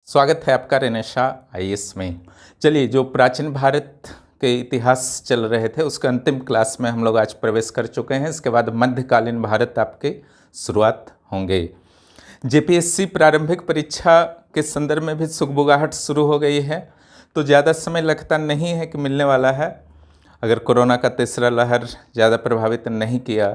स्वागत है आपका रेनेशा आईएएस में। चलिए, जो प्राचीन भारत के इतिहास चल रहे थे उसके अंतिम क्लास में हम लोग आज प्रवेश कर चुके हैं। इसके बाद मध्यकालीन भारत आपके शुरुआत होंगे। जेपीएससी प्रारंभिक परीक्षा के संदर्भ में भी सुगबुगाहट शुरू हो गई है, तो ज़्यादा समय लगता नहीं है कि मिलने वाला है। अगर कोरोना का तीसरा लहर ज़्यादा प्रभावित नहीं किया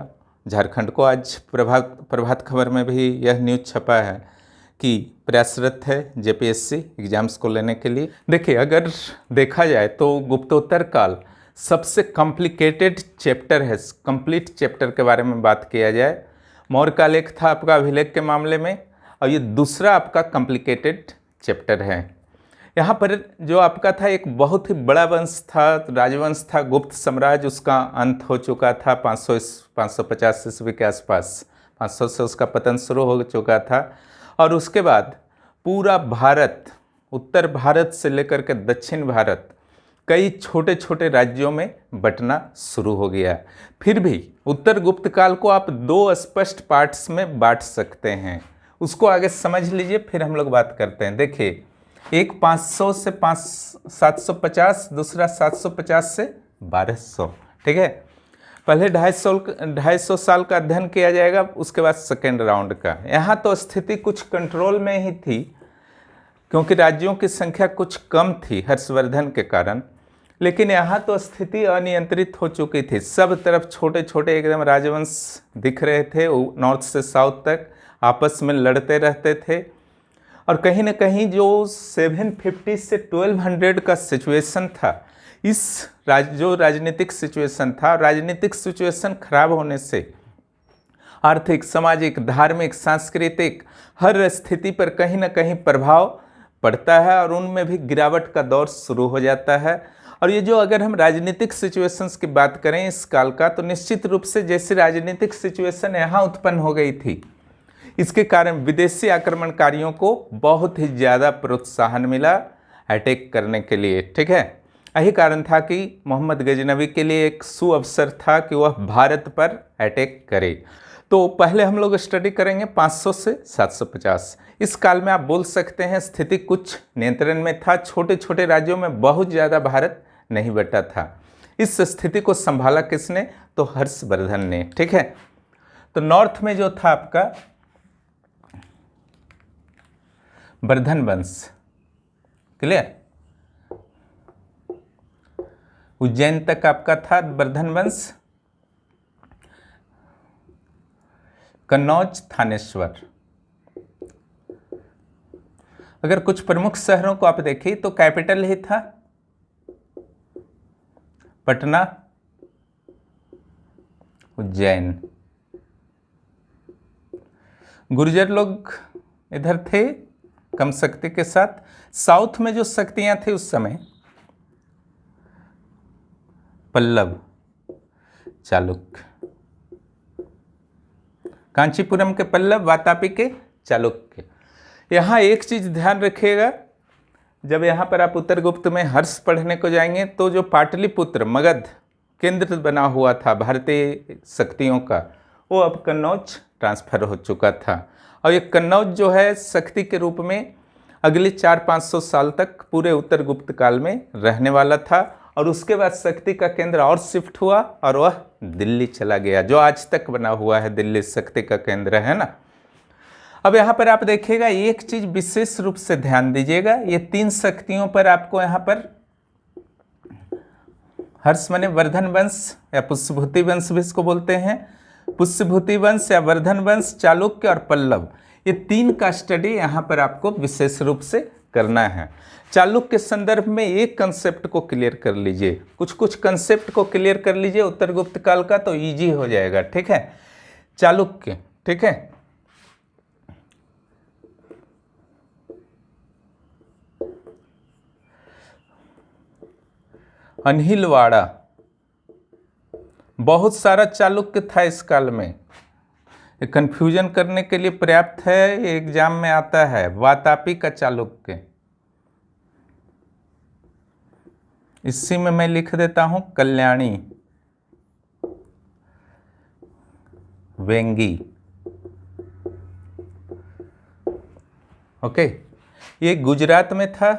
झारखंड को, आज प्रभात खबर में भी यह न्यूज़ छपा है कि प्रयासरत है जेपीएससी एग्जाम्स को लेने के लिए। देखिए, अगर देखा जाए तो गुप्तोत्तर काल सबसे कॉम्प्लिकेटेड चैप्टर है। कंप्लीट चैप्टर के बारे में बात किया जाए, मौर्य काल एक था आपका अभिलेख के मामले में, और ये दूसरा आपका कॉम्प्लिकेटेड चैप्टर है। यहाँ पर जो आपका था एक बहुत ही बड़ा वंश था, राजवंश था गुप्त साम्राज्य, उसका अंत हो चुका था 550 ईस्वी के आसपास। 500 से उसका पतन शुरू हो चुका था, और उसके बाद पूरा भारत, उत्तर भारत से लेकर के दक्षिण भारत, कई छोटे छोटे राज्यों में बंटना शुरू हो गया। फिर भी उत्तर गुप्त काल को आप दो स्पष्ट पार्ट्स में बांट सकते हैं। उसको आगे समझ लीजिए, फिर हम लोग बात करते हैं। देखिए, एक 500 से 750, दूसरा 750 से 1200, ठीक है। पहले 250 साल का अध्ययन किया जाएगा, उसके बाद सेकेंड राउंड का। यहाँ तो स्थिति कुछ कंट्रोल में ही थी, क्योंकि राज्यों की संख्या कुछ कम थी हर्षवर्धन के कारण, लेकिन यहाँ तो स्थिति अनियंत्रित हो चुकी थी। सब तरफ छोटे छोटे एकदम राजवंश दिख रहे थे, नॉर्थ से साउथ तक आपस में लड़ते रहते थे। और कहीं ना कहीं जो 750 से 1200 का सिचुएशन था, जो राजनीतिक सिचुएशन था, राजनीतिक सिचुएशन खराब होने से आर्थिक, सामाजिक, धार्मिक, सांस्कृतिक हर स्थिति पर कहीं ना कहीं प्रभाव पड़ता है, और उनमें भी गिरावट का दौर शुरू हो जाता है। और ये जो अगर हम राजनीतिक सिचुएशंस की बात करें इस काल का, तो निश्चित रूप से जैसी राजनीतिक सिचुएशन यहाँ उत्पन्न हो गई थी, इसके कारण विदेशी आक्रमणकारियों को बहुत ही ज़्यादा प्रोत्साहन मिला अटैक करने के लिए, ठीक है। यही कारण था कि मोहम्मद गजनवी के लिए एक सुअवसर था कि वह भारत पर अटैक करे। तो पहले हम लोग स्टडी करेंगे 500 से 750। इस काल में आप बोल सकते हैं स्थिति कुछ नियंत्रण में था, छोटे छोटे राज्यों में बहुत ज़्यादा भारत नहीं बटा था। इस स्थिति को संभाला किसने? तो हर्षवर्धन ने, ठीक है। तो नॉर्थ में जो था आपका वर्धन वंश, क्लियर, उज्जैन तक आपका था वर्धन वंश, कन्नौज, थानेश्वर। अगर कुछ प्रमुख शहरों को आप देखिए तो कैपिटल ही था पटना, उज्जैन। गुर्जर लोग इधर थे कम शक्ति के साथ। साउथ में जो शक्तियां थी उस समय, पल्लव, चालुक्य, कांचीपुरम के पल्लव, वातापी के चालुक्य। यहाँ एक चीज ध्यान रखिएगा, जब यहाँ पर आप उत्तर गुप्त में हर्ष पढ़ने को जाएंगे तो जो पाटलिपुत्र मगध केंद्र बना हुआ था भारतीय शक्तियों का, वो अब कन्नौज ट्रांसफर हो चुका था। और ये कन्नौज जो है शक्ति के रूप में अगले 400-500 साल तक पूरे उत्तर गुप्त काल में रहने वाला था, और उसके बाद शक्ति का केंद्र और शिफ्ट हुआ और वह दिल्ली चला गया, जो आज तक बना हुआ है दिल्ली शक्ति का केंद्र है ना। अब यहाँ पर आप देखिएगा एक चीज विशेष रूप से ध्यान दीजिएगा, ये तीन शक्तियों पर आपको यहाँ पर हर्ष माने वर्धन वंश या पुष्यभूति वंश भी इसको बोलते हैं, पुष्यभूति वंश या वर्धन वंश, चालुक्य और पल्लव, ये तीन का स्टडी यहाँ पर आपको विशेष रूप से करना है। चालुक्य के संदर्भ में एक कंसेप्ट को क्लियर कर लीजिए, कुछ कंसेप्ट को क्लियर कर लीजिए उत्तर गुप्त काल का, तो इजी हो जाएगा, ठीक है। चालुक्य, ठीक है, अनहिलवाड़ा, बहुत सारा चालुक्य था इस काल में, कंफ्यूजन करने के लिए पर्याप्त है, ये एग्जाम में आता है। वातापी का चालुक्य, इसी में मैं लिख देता हूं कल्याणी, वेंगी, ओके। ये गुजरात में था,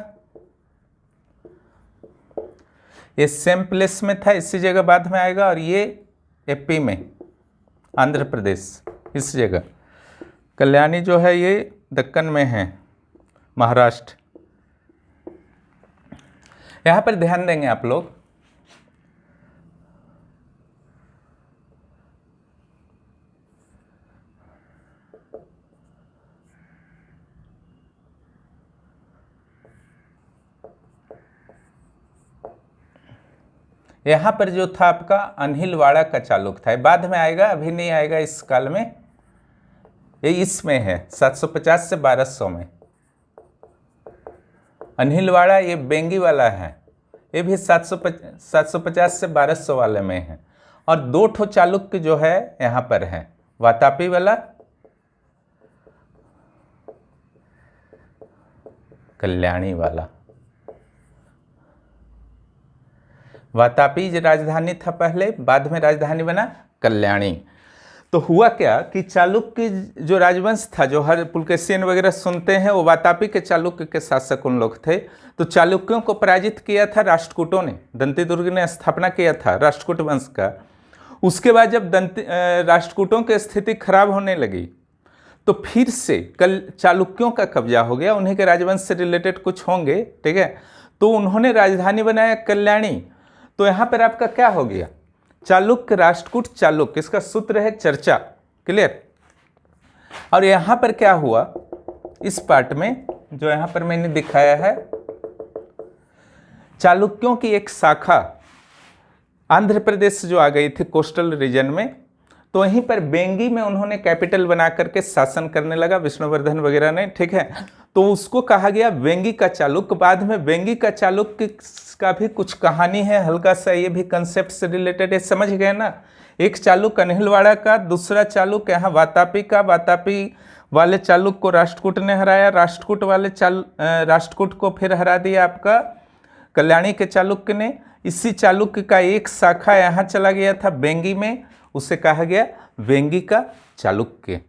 ये सेम प्लेस में था, इसी जगह बाद में आएगा। और ये एपी में, आंध्र प्रदेश, इस जगह। कल्याणी जो है ये दक्कन में है, महाराष्ट्र। यहाँ पर ध्यान देंगे आप लोग, यहाँ पर जो था आपका अनहिलवाड़ा का चालुक्य था, बाद में आएगा, अभी नहीं आएगा इस काल में। ये इसमें है 750 से 1200 में। अनहिलवाड़ा ये बेंगी वाला है, ये भी 750 से 1200 वाले में है। और दो ठो चालुक्य जो है यहाँ पर है, वातापी वाला, कल्याणी वाला। वातापी राजधानी था पहले, बाद में राजधानी बना कल्याणी। तो हुआ क्या कि चालुक्य जो राजवंश था, जो हर पुलकेशियन वगैरह सुनते हैं, वो वातापी के चालुक्य के शासक उन लोग थे। तो चालुक्यों को पराजित किया था राष्ट्रकूटों ने, दंतीदुर्ग ने स्थापना किया था राष्ट्रकूट वंश का। उसके बाद जब राष्ट्रकूटों की स्थिति खराब होने लगी, तो फिर से कल चालुक्यों का कब्जा हो गया, उन्हीं के राजवंश से रिलेटेड कुछ होंगे, ठीक है। तो उन्होंने राजधानी बनाया कल्याणी। तो यहाँ पर आपका क्या हो गया, चालुक्य, राष्ट्रकूट, चालुक्य, इसका सूत्र है चर्चा, क्लियर। और यहाँ पर क्या हुआ, इस पार्ट में जो यहाँ पर मैंने दिखाया है, चालुक्यों की एक शाखा आंध्र प्रदेश से जो आ गई थी कोस्टल रीजन में, तो वहीं पर बेंगी में उन्होंने कैपिटल बना करके शासन करने लगा विष्णुवर्धन वगैरह ने, ठीक है। तो उसको कहा गया वेंगी का चालुक्य। बाद में वेंगी का चालुक्य का भी कुछ कहानी है हल्का सा, ये भी कंसेप्ट से रिलेटेड है, समझ गए ना। एक चालुक्य अनहिलवाड़ा का, दूसरा चालुक्य यहाँ वातापी का। वातापी वाले चालुक्य को राष्ट्रकूट ने हराया, राष्ट्रकूट वाले राष्ट्रकूट को फिर हरा दिया आपका कल्याणी के चालुक्य ने। इसी चालुक्य का एक शाखा यहाँ चला गया था बेंगी में, उसे कहा गया वेंगी का चालुक्य।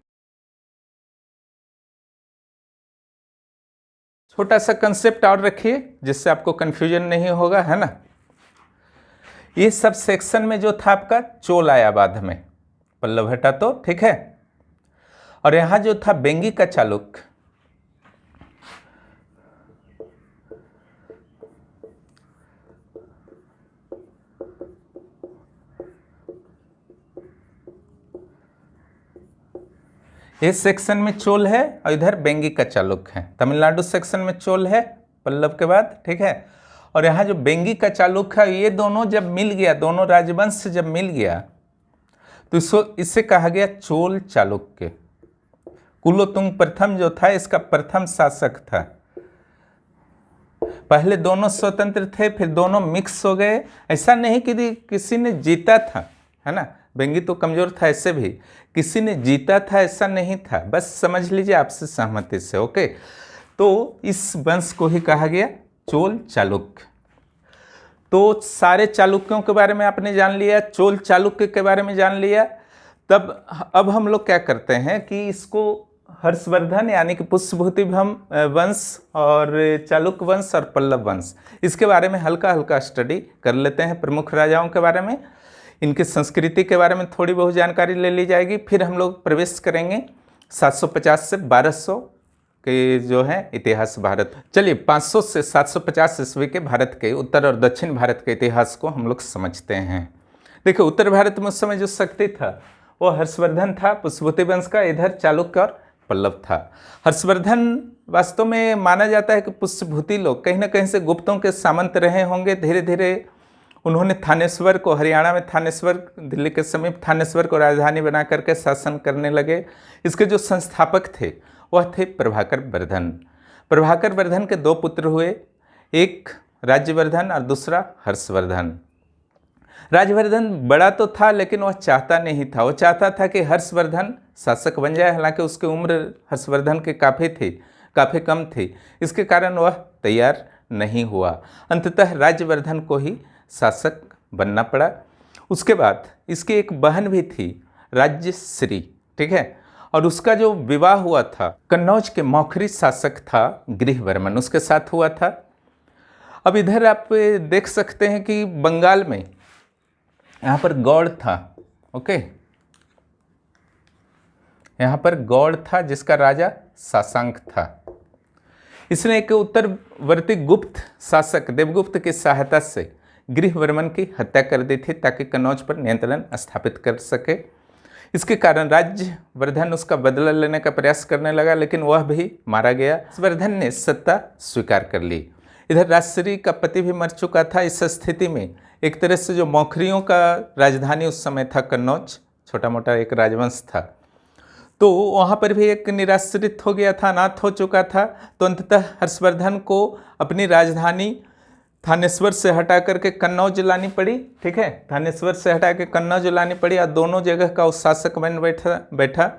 छोटा सा कंसेप्ट और रखिए जिससे आपको कंफ्यूजन नहीं होगा, है ना। ये सब सेक्शन में जो था आपका चोल आया बाद में, पल्लव हटा तो, ठीक है। और यहां जो था बेंगी का चालुक्य, इस सेक्शन में चोल है और इधर बेंगी का चालुक्य है। तमिलनाडु सेक्शन में चोल है पल्लव के बाद, ठीक है। और यहाँ जो बेंगी का चालुक्य है, ये दोनों जब मिल गया, दोनों राजवंश जब मिल गया, तो इससे कहा गया चोल चालुक्य। कुलोतुंग प्रथम जो था इसका प्रथम शासक था। पहले दोनों स्वतंत्र थे, फिर दोनों मिक्स हो गए। ऐसा नहीं कि किसी ने जीता था, है ना, बेंगी तो कमजोर था, ऐसे भी किसी ने जीता था ऐसा नहीं था, बस समझ लीजिए आपसे सहमति से, ओके। तो इस वंश को ही कहा गया चोल चालुक्य। तो सारे चालुक्यों के बारे में आपने जान लिया, चोल चालुक्य के बारे में जान लिया। तब अब हम लोग क्या करते हैं कि इसको हर्षवर्धन यानी कि पुष्यभूति वंश और चालुक्य वंश और पल्लव वंश, इसके बारे में हल्का हल्का स्टडी कर लेते हैं। प्रमुख राजाओं के बारे में, इनकी संस्कृति के बारे में थोड़ी बहुत जानकारी ले ली जाएगी। फिर हम लोग प्रवेश करेंगे 750 से 1200 के जो है इतिहास भारत। चलिए 500 से 750 ईस्वी के भारत के उत्तर और दक्षिण भारत के इतिहास को हम लोग समझते हैं। देखिए उत्तर भारत में उस समय जो शक्ति था वो हर्षवर्धन था, पुष्यभूति वंश का। इधर चालुक्य और पल्लव था। हर्षवर्धन वास्तव में माना जाता है कि पुष्यभूति लोग कहीं ना कहीं से गुप्तों के सामंत रहे होंगे। धीरे धीरे उन्होंने थानेश्वर को, हरियाणा में थानेश्वर, दिल्ली के समीप थानेश्वर को राजधानी बना करके शासन करने लगे। इसके जो संस्थापक थे वह थे प्रभाकर वर्धन। प्रभाकर वर्धन के दो पुत्र हुए, एक राज्यवर्धन और दूसरा हर्षवर्धन। राज्यवर्धन बड़ा तो था लेकिन वह चाहता नहीं था, वो चाहता था कि हर्षवर्धन शासक बन जाए। हालांकि उसकी उम्र हर्षवर्धन की काफ़ी कम थी, इसके कारण वह तैयार नहीं हुआ। अंततः राज्यवर्धन को ही शासक बनना पड़ा। उसके बाद इसकी एक बहन भी थी, राज्यश्री, ठीक है। और उसका जो विवाह हुआ था कन्नौज के मौखरी शासक था गृहवर्मन, उसके साथ हुआ था। अब इधर आप देख सकते हैं कि बंगाल में यहाँ पर गौड़ था, ओके, यहाँ पर गौड़ था जिसका राजा सासांक था। इसने एक उत्तरवर्ती गुप्त शासक देवगुप्त की सहायता से गृहवर्मन की हत्या कर दी थी ताकि कन्नौज पर नियंत्रण स्थापित कर सके। इसके कारण राज्यवर्धन उसका बदला लेने का प्रयास करने लगा, लेकिन वह भी मारा गया। राज्यवर्धन ने सत्ता स्वीकार कर ली। इधर राजश्री का पति भी मर चुका था। इस स्थिति में एक तरह से जो मौखरियों का राजधानी उस समय था कन्नौज, छोटा मोटा एक राजवंश था, तो वहाँ पर भी एक निराश्रित हो गया था, अनाथ हो चुका था। तो अंततः हर्षवर्धन को अपनी राजधानी थानेश्वर से हटा करके कन्नौज लानी पड़ी, ठीक है, थानेश्वर से हटा के कन्नौज लानी पड़ी और दोनों जगह का उस शासक बन बैठा।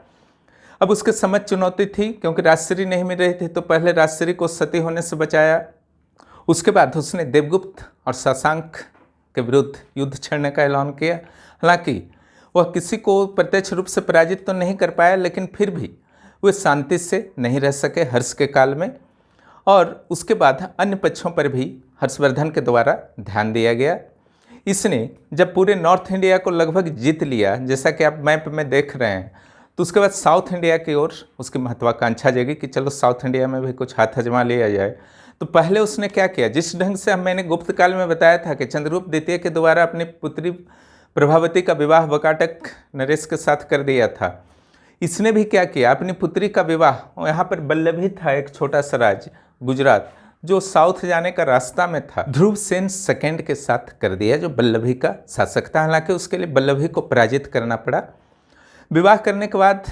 अब उसके समझ चुनौती थी क्योंकि राजश्री नहीं मिल रही थी, तो पहले राजश्री को सती होने से बचाया। उसके बाद उसने देवगुप्त और शशांक के विरुद्ध युद्ध छेड़ने का ऐलान किया। हालांकि वह किसी को प्रत्यक्ष रूप से पराजित तो नहीं कर पाया, लेकिन फिर भी वे शांति से नहीं रह सके हर्ष के काल में। और उसके बाद अन्य पक्षों पर भी हर्षवर्धन के द्वारा ध्यान दिया गया। इसने जब पूरे नॉर्थ इंडिया को लगभग जीत लिया, जैसा कि आप मैप में देख रहे हैं, तो उसके बाद साउथ इंडिया की ओर उसकी महत्वाकांक्षा जगी कि चलो साउथ इंडिया में भी कुछ हाथ आजमा लिया जाए। तो पहले उसने क्या किया, जिस ढंग से मैंने गुप्त काल में बताया था कि चंद्रगुप्त द्वितीय के द्वारा अपनी पुत्री प्रभावती का विवाह वकाटक नरेश के साथ कर दिया था, इसने भी क्या किया, अपनी पुत्री का विवाह यहाँ पर बल्लभी था, एक छोटा सा राज्य गुजरात जो साउथ जाने का रास्ता में था, ध्रुवसेन सेकंड के साथ कर दिया, जो बल्लभी का शासक था। हालांकि उसके लिए बल्लभी को पराजित करना पड़ा। विवाह करने के बाद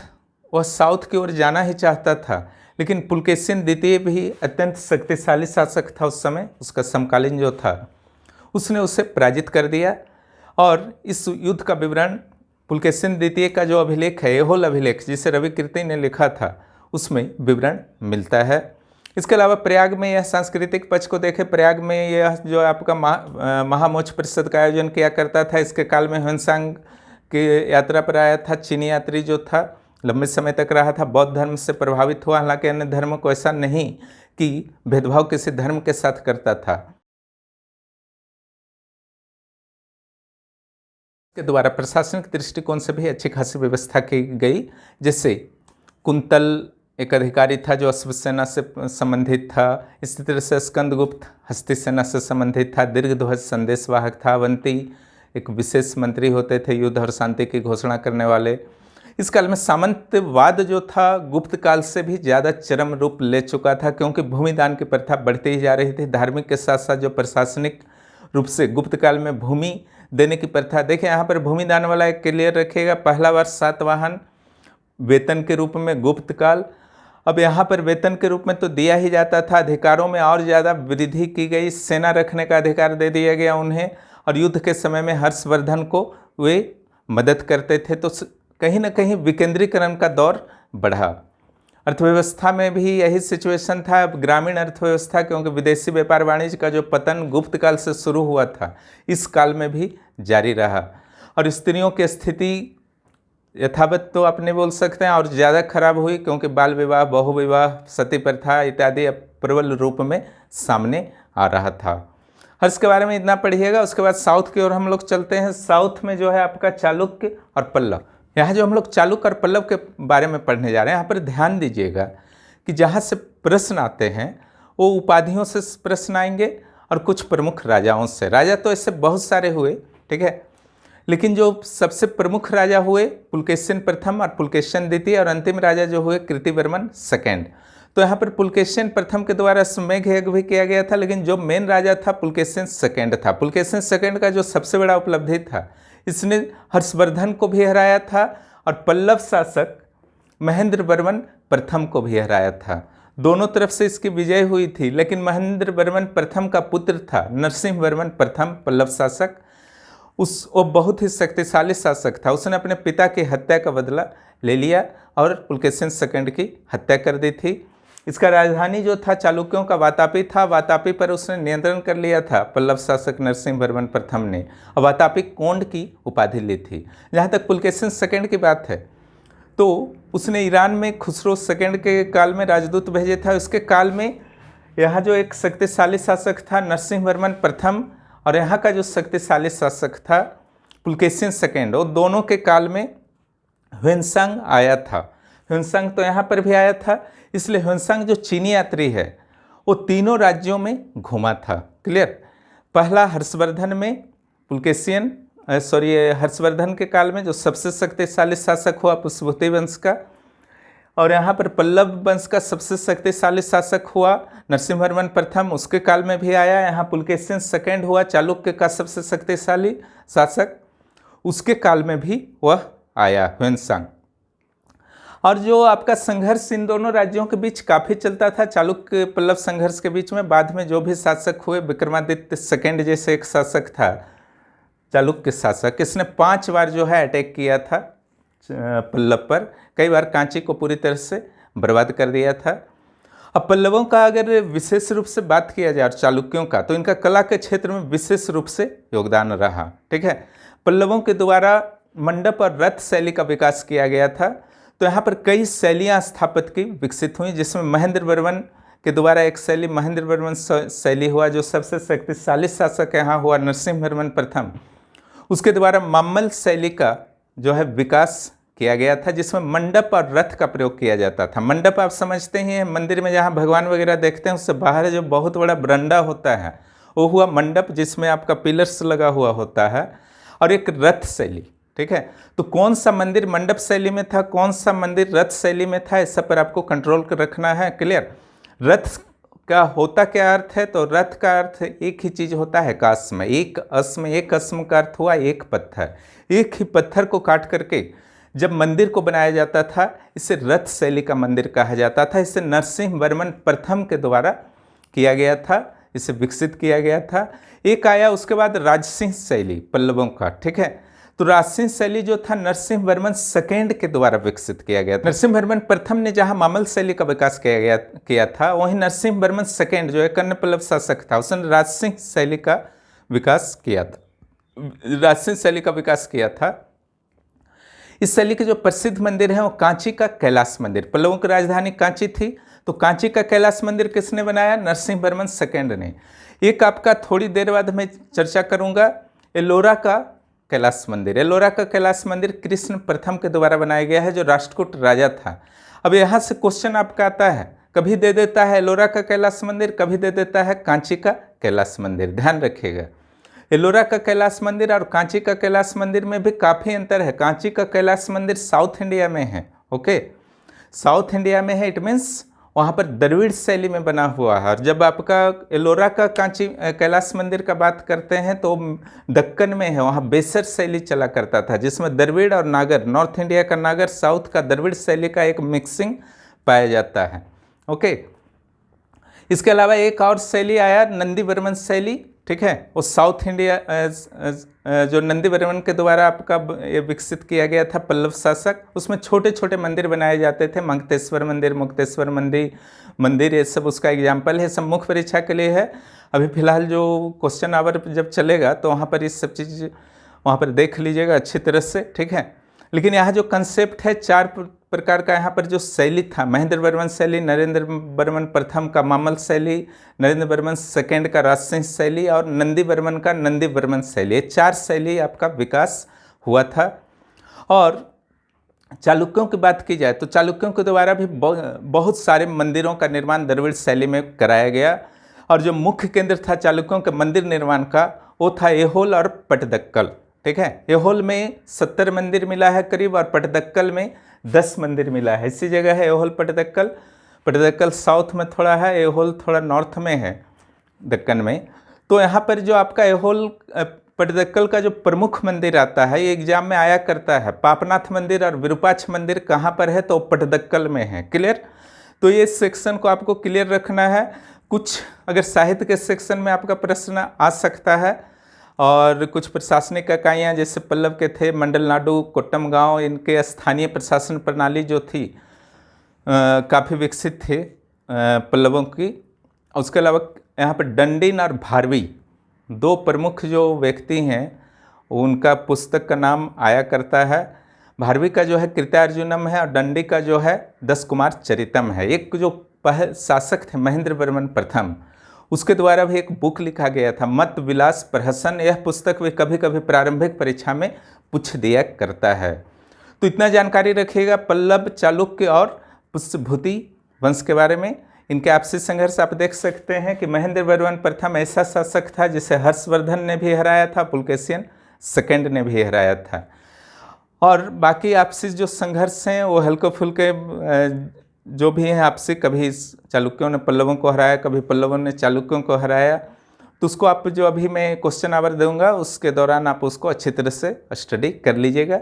वह साउथ की ओर जाना ही चाहता था, लेकिन पुलकेशिन द्वितीय भी अत्यंत शक्तिशाली शासक था उस समय, उसका समकालीन जो था, उसने उसे पराजित कर दिया। और इस युद्ध का विवरण पुलकेशिन द्वितीय का जो अभिलेख है, एहोल अभिलेख, जिसे रवि कीर्ति ने लिखा था, उसमें विवरण मिलता है। इसके अलावा प्रयाग में यह सांस्कृतिक पक्ष को देखें, प्रयाग में यह जो आपका महामोक्ष परिषद का आयोजन किया करता था। इसके काल में ह्वेनसांग की यात्रा पर आया था चीनी यात्री, जो था लंबे समय तक रहा था, बौद्ध धर्म से प्रभावित हुआ। हालांकि अन्य धर्म को ऐसा नहीं कि भेदभाव किसी धर्म के साथ करता था। के द्वारा प्रशासनिक दृष्टिकोण से भी अच्छी खासी व्यवस्था की गई। जैसे कुंतल एक अधिकारी था जो अश्व सेना से संबंधित था, इसी तरह से स्कंदगुप्त हस्ती सेना से संबंधित था, दीर्घध्वज संदेशवाहक था, अवंती एक विशेष मंत्री होते थे युद्ध और शांति की घोषणा करने वाले। इस काल में सामंतवाद जो था गुप्त काल से भी ज़्यादा चरम रूप ले चुका था, क्योंकि भूमिदान की प्रथा बढ़ती ही जा रही थी। धार्मिक के साथ साथ जो प्रशासनिक रूप से गुप्त काल में भूमि देने की प्रथा, देखिए यहाँ पर भूमिदान वाला एक क्लियर रखिएगा, पहला वर्ष सातवाहन वेतन के रूप में गुप्त काल। अब यहाँ पर वेतन के रूप में तो दिया ही जाता था, अधिकारों में और ज़्यादा वृद्धि की गई, सेना रखने का अधिकार दे दिया गया उन्हें, और युद्ध के समय में हर्षवर्धन को वे मदद करते थे। तो कहीं ना कहीं विकेंद्रीकरण का दौर बढ़ा। अर्थव्यवस्था में भी यही सिचुएशन था। अब ग्रामीण अर्थव्यवस्था, क्योंकि विदेशी व्यापार वाणिज्य का जो पतन गुप्त काल से शुरू हुआ था, इस काल में भी जारी रहा। और स्त्रियों की स्थिति यथावत तो अपने बोल सकते हैं और ज़्यादा खराब हुई, क्योंकि बाल विवाह, बहुविवाह, सती प्रथा इत्यादि प्रबल रूप में सामने आ रहा था। हर्ष के बारे में इतना पढ़िएगा। उसके बाद साउथ की ओर हम लोग चलते हैं। साउथ में जो है आपका चालुक्य और पल्लव। यहाँ जो हम लोग चालुक्य और पल्लव के बारे में पढ़ने जा रहे हैं, यहाँ पर ध्यान दीजिएगा कि जहाँ से प्रश्न आते हैं वो उपाधियों से प्रश्न आएंगे और कुछ प्रमुख राजाओं से। राजा तो ऐसे बहुत सारे हुए, ठीक है, लेकिन जो सबसे प्रमुख राजा हुए पुलकेशिन प्रथम और पुलकेशिन द्वितीय, और अंतिम राजा जो हुए कीर्तिवर्मन सेकंड। तो यहाँ पर पुलकेशिन प्रथम के द्वारा अश्वमेध यज्ञ भी किया गया था, लेकिन जो मेन राजा था पुलकेशिन सेकंड था। पुलकेशिन सेकंड का जो सबसे बड़ा उपलब्धि था, इसने हर्षवर्धन को भी हराया था और पल्लव शासक महेंद्र वर्मन प्रथम को भी हराया था। दोनों तरफ से इसकी विजय हुई थी, लेकिन महेंद्र वर्मन प्रथम का पुत्र था नरसिंह वर्मन प्रथम पल्लव शासक। वो बहुत ही शक्तिशाली शासक था। उसने अपने पिता की हत्या का बदला ले लिया और पुलकेशिन सेकंड की हत्या कर दी थी। इसका राजधानी जो था चालुक्यों का वातापी था। वातापी पर उसने नियंत्रण कर लिया था पल्लव शासक नरसिंह वर्मन प्रथम ने, और वातापी कोंड की उपाधि ली थी। जहाँ तक पुलकेशिन सेकंड की बात है, तो उसने ईरान में खुसरो सेकंड के काल में राजदूत भेजे था। उसके काल में यहाँ जो एक शक्तिशाली शासक था नरसिंह वर्मन प्रथम, और यहाँ का जो शक्तिशाली शासक था पुलकेशिन सेकंड, वो दोनों के काल में ह्वेनसांग आया था। ह्वेनसांग तो यहाँ पर भी आया था, इसलिए ह्वेनसांग जो चीनी यात्री है वो तीनों राज्यों में घूमा था। क्लियर। पहला हर्षवर्धन में पुलकेशियन हर्षवर्धन के काल में जो सबसे शक्तिशाली शासक हुआ पुष्पभूति वंश का, और यहाँ पर पल्लव वंश का सबसे शक्तिशाली शासक हुआ नरसिंहवर्मन प्रथम, उसके काल में भी आया। यहाँ पुलकेशिन सेकंड हुआ चालुक्य का सबसे शक्तिशाली शासक, उसके काल में भी वह आया ह्वेनसांग। और जो आपका संघर्ष इन दोनों राज्यों के बीच काफ़ी चलता था, चालुक्य पल्लव संघर्ष के बीच में। बाद में जो भी शासक हुए, विक्रमादित्य सेकंड जैसे एक शासक था चालुक्य शासक, इसने 5 बार जो है अटैक किया था पल्लव पर, कई बार कांची को पूरी तरह से बर्बाद कर दिया था। अब पल्लवों का अगर विशेष रूप से बात किया जाए चालुक्यों का, तो इनका कला के क्षेत्र में विशेष रूप से योगदान रहा। ठीक है। पल्लवों के द्वारा मंडप और रथ शैली का विकास किया गया था। तो यहाँ पर कई शैलियाँ स्थापत्य की विकसित हुई, जिसमें महेंद्र वर्मन के द्वारा एक शैली महेंद्र वर्मन शैली हुआ, जो सबसे शक्तिशाली शासक यहाँ हुआ नरसिंहवर्मन प्रथम। उसके द्वारा मामल शैली का जो है विकास किया गया था, जिसमें मंडप और रथ का प्रयोग किया जाता था। मंडप आप समझते ही हैं, मंदिर में जहाँ भगवान वगैरह देखते हैं उससे बाहर जो बहुत बड़ा बरंडा होता है वो हुआ मंडप, जिसमें आपका पिलर्स लगा हुआ होता है, और एक रथ शैली। ठीक है। तो कौन सा मंदिर मंडप शैली में था, कौन सा मंदिर रथ शैली में था, इस सब पर आपको कंट्रोल कर रखना है। क्लियर। रथ का होता क्या अर्थ है, तो रथ का अर्थ एक ही चीज होता है काश में, एक अस्म, एक अस्म का अर्थ हुआ एक पत्थर। एक ही पत्थर को काट करके जब मंदिर को बनाया जाता था, इसे रथ शैली का मंदिर कहा जाता था। इसे नरसिंहवर्मन प्रथम के द्वारा किया गया था, इसे विकसित किया गया था। एक आया उसके बाद राजसिंह शैली पल्लवों का। ठीक है। तो राजसिंह शैली जो था नरसिंहवर्मन सेकंड के द्वारा विकसित किया गया था। नरसिंहवर्मन प्रथम ने जहां मामल शैली का विकास किया था, वहीं नरसिंहवर्मन सेकंड जो है कर्ण पल्लव शासक था, उसने राजसिंह शैली का विकास किया था। इस शैली के जो प्रसिद्ध मंदिर हैं वो कांची का कैलाश मंदिर। पल्लवों की राजधानी कांची थी, तो कांची का कैलाश मंदिर किसने बनाया, नरसिंहवर्मन सेकंड ने। एक आपका थोड़ी देर बाद मैं चर्चा करूंगा एलोरा का कैलाश मंदिर। एलोरा का कैलाश मंदिर कृष्ण प्रथम के द्वारा बनाया गया है, जो राष्ट्रकूट राजा था। अब यहाँ से क्वेश्चन आपका आता है, कभी दे देता है एलोरा का कैलाश मंदिर, कभी दे देता है कांची का कैलाश मंदिर। ध्यान रखिएगा, एलोरा का कैलाश मंदिर और कांची का कैलाश मंदिर में भी काफ़ी अंतर है। कांची का कैलाश मंदिर साउथ इंडिया में है। ओके, साउथ इंडिया में है, इट मीन्स वहाँ पर द्रविड़ शैली में बना हुआ है। और जब आपका एलोरा का कांची कैलाश मंदिर का बात करते हैं तो दक्कन में है, वहाँ बेसर शैली चला करता था, जिसमें द्रविड़ और नागर, नॉर्थ इंडिया का नागर, साउथ का द्रविड़ शैली का एक मिक्सिंग पाया जाता है। ओके, इसके अलावा एक और शैली आया नंदीवर्मन शैली। ठीक है, वो साउथ इंडिया जो नंदीवर्मन के द्वारा आपका ये विकसित किया गया था पल्लव शासक। उसमें छोटे छोटे मंदिर बनाए जाते थे, मंगतेश्वर मंदिर, मुक्तेश्वर मंदिर, ये सब उसका एग्जाम्पल है। सब मुख्य परीक्षा के लिए है। अभी फिलहाल जो क्वेश्चन आवर जब चलेगा तो वहाँ पर इस सब चीज़ वहाँ पर देख लीजिएगा अच्छी तरह से। ठीक है, लेकिन यहाँ जो कंसेप्ट है, 4 प्रकार का यहाँ पर जो शैली था, महेंद्र वर्मन शैली, नरेंद्र वर्मन प्रथम का मामल शैली, नरेंद्र वर्मन सेकंड का राजसिंह शैली और नंदी वर्मन का नंदी वर्मन शैली, ये 4 शैली आपका विकास हुआ था। और चालुक्यों की बात की जाए तो चालुक्यों के द्वारा भी बहुत सारे मंदिरों का निर्माण द्रविड़ शैली में कराया गया। और जो मुख्य केंद्र था चालुक्यों के मंदिर निर्माण का, वो था ऐहोल और पटदक्कल। ठीक है, ऐहोल में 70 मंदिर मिला है करीब, और पटदक्कल में 10 मंदिर मिला है। इसी जगह है ऐहोल पटदक्कल। पटदक्कल साउथ में थोड़ा है, ऐहोल थोड़ा नॉर्थ में है दक्कन में। तो यहाँ पर जो आपका ऐहोल पटदक्कल का जो प्रमुख मंदिर आता है, ये एग्जाम में आया करता है, पापनाथ मंदिर और विरूपाक्ष मंदिर कहाँ पर है, तो पटदक्कल में है। क्लियर। तो ये सेक्शन को आपको क्लियर रखना है। कुछ अगर साहित्य के सेक्शन में आपका प्रश्न आ सकता है, और कुछ प्रशासनिक इकाइयाँ जैसे पल्लव के थे मंडल नाडु, कोट्टम गांव, इनके स्थानीय प्रशासन प्रणाली जो थी काफ़ी विकसित थे पल्लवों की। उसके अलावा यहाँ पर डंडिन और भारवी 2 प्रमुख जो व्यक्ति हैं, उनका पुस्तक का नाम आया करता है। भारवी का जो है कृतार्जुनम है और दंडी का जो है 10 कुमार चरितम है। एक जो शासक थे महेंद्र वर्मन प्रथम, उसके द्वारा भी एक बुक लिखा गया था मत विलास प्रहसन। यह पुस्तक भी कभी कभी प्रारंभिक परीक्षा में पूछ दिया करता है। तो इतना जानकारी रखिएगा पल्लव, चालुक्य और पुष्यभूति वंश के बारे में। इनके आपसी संघर्ष आप देख सकते हैं कि महेंद्र वर्मन प्रथम ऐसा शासक था जिसे हर्षवर्धन ने भी हराया था, पुलकेशिन सेकंड ने भी हराया था। और बाकी आपसी जो संघर्ष हैं वो हल्के फुल्के जो भी हैं आपसी, कभी चालुक्यों ने पल्लवों को हराया, कभी पल्लवों ने चालुक्यों को हराया। तो उसको आप जो अभी मैं क्वेश्चन आवर दूंगा उसके दौरान आप उसको अच्छी तरह से स्टडी कर लीजिएगा।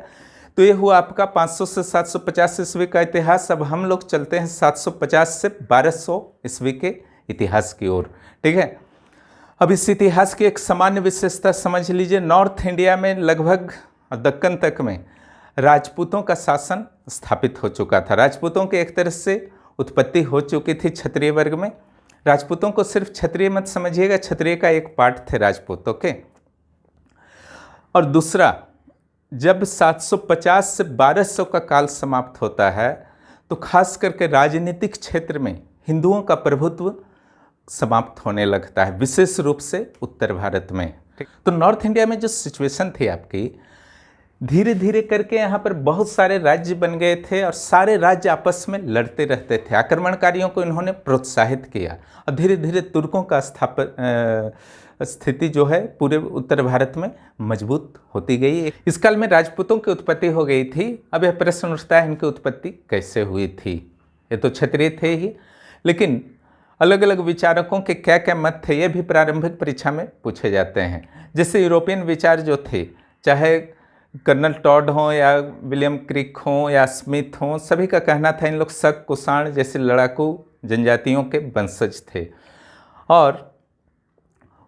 तो ये हुआ आपका 500 से 750 ईस्वी का इतिहास। अब हम लोग चलते हैं 750 से 1200 ईस्वी के इतिहास की ओर। ठीक है, अब इस इतिहास की एक सामान्य विशेषता समझ लीजिए। नॉर्थ इंडिया में लगभग दक्कन तक में राजपूतों का शासन स्थापित हो चुका था। राजपूतों की एक तरह से उत्पत्ति हो चुकी थी क्षत्रिय वर्ग में। राजपूतों को सिर्फ क्षत्रिय मत समझिएगा, क्षत्रिय का एक पार्ट थे राजपूत। ओके, और दूसरा, जब 750 से 1200 का काल समाप्त होता है तो खास करके राजनीतिक क्षेत्र में हिंदुओं का प्रभुत्व समाप्त होने लगता है, विशेष रूप से उत्तर भारत में। तो नॉर्थ इंडिया में जो सिचुएशन थी आपकी, धीरे धीरे करके यहाँ पर बहुत सारे राज्य बन गए थे और सारे राज्य आपस में लड़ते रहते थे। आक्रमणकारियों को इन्होंने प्रोत्साहित किया और धीरे धीरे तुर्कों का स्थिति जो है पूरे उत्तर भारत में मजबूत होती गई। इस काल में राजपूतों की उत्पत्ति हो गई थी। अब यह प्रश्न उठता है इनकी उत्पत्ति कैसे हुई थी। ये तो क्षत्रिय थे ही, लेकिन अलग अलग विचारकों के क्या क्या मत थे ये भी प्रारंभिक परीक्षा में पूछे जाते हैं। जैसे यूरोपियन विचार जो थे, चाहे कर्नल टॉड हों या विलियम क्रिक हों या स्मिथ हों, सभी का कहना था इन लोग शक, कुषाण जैसे लड़ाकू जनजातियों के वंशज थे। और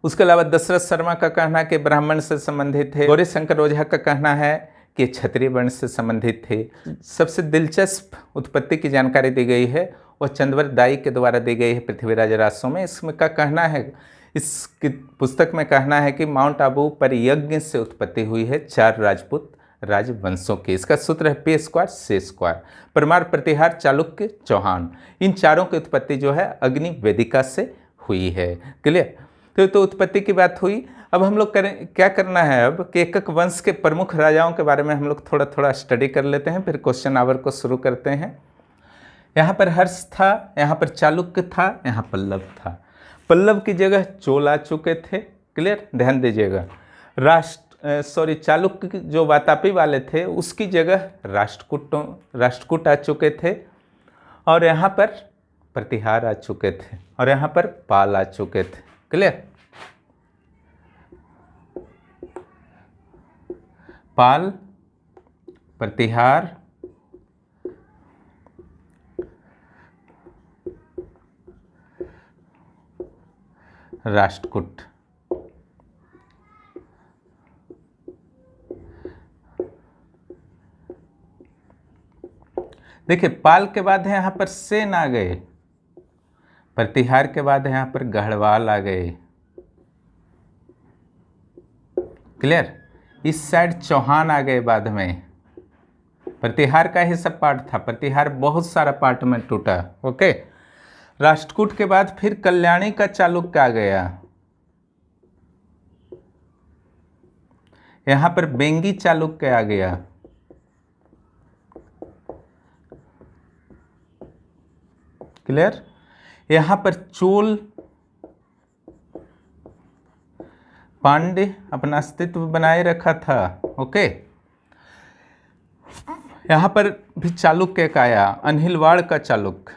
उसके अलावा दशरथ शर्मा का कहना है कि ब्राह्मण से संबंधित थे। गौरी शंकर ओझा का कहना है कि क्षत्रिय वर्ण से संबंधित थे। सबसे दिलचस्प उत्पत्ति की जानकारी दी गई है वह चंद्रवर दाई के द्वारा दी गई है पृथ्वीराज रासों में। इसमें का कहना है, इस पुस्तक में कहना है कि माउंट आबू पर यज्ञ से उत्पत्ति हुई है 4 राजपूत राजवंशों की। इसका सूत्र है P² C²। परमार, प्रतिहार, चालुक्य, चौहान, इन चारों की उत्पत्ति जो है अग्नि वेदिका से हुई है। क्लियर? तो उत्पत्ति की बात हुई। अब हम लोग क्या करना है अब कि एक एक वंश के प्रमुख राजाओं के बारे में हम लोग थोड़ा थोड़ा स्टडी कर लेते हैं, फिर क्वेश्चन आवर को शुरू करते हैं। यहाँ पर हर्ष था, यहाँ पर चालुक्य था, यहाँ पल्लव था। पल्लव की जगह चोल आ चुके थे। क्लियर? ध्यान दीजिएगा। चालुक्य जो वातापी वाले थे उसकी जगह राष्ट्रकूट आ चुके थे, और यहाँ पर प्रतिहार आ चुके थे, और यहाँ पर पाल आ चुके थे। क्लियर? पाल, प्रतिहार, राष्ट्रकूट। देखिए, पाल के बाद है यहाँ पर सेन आ गए, प्रतिहार के बाद है यहाँ पर गढ़वाल आ गए। क्लियर? इस साइड चौहान आ गए बाद में। प्रतिहार का ही सब पार्ट था, प्रतिहार बहुत सारा पार्ट में टूटा। ओके, राष्ट्रकूट के बाद फिर कल्याणी का चालुक्य आ गया। यहां पर बेंगी चालुक्य आ गया। क्लियर? यहां पर चोल पांड्य अपना अस्तित्व बनाए रखा था। ओके, यहां पर भी चालुक्य का आया, अनहिलवाड़ का चालुक्य।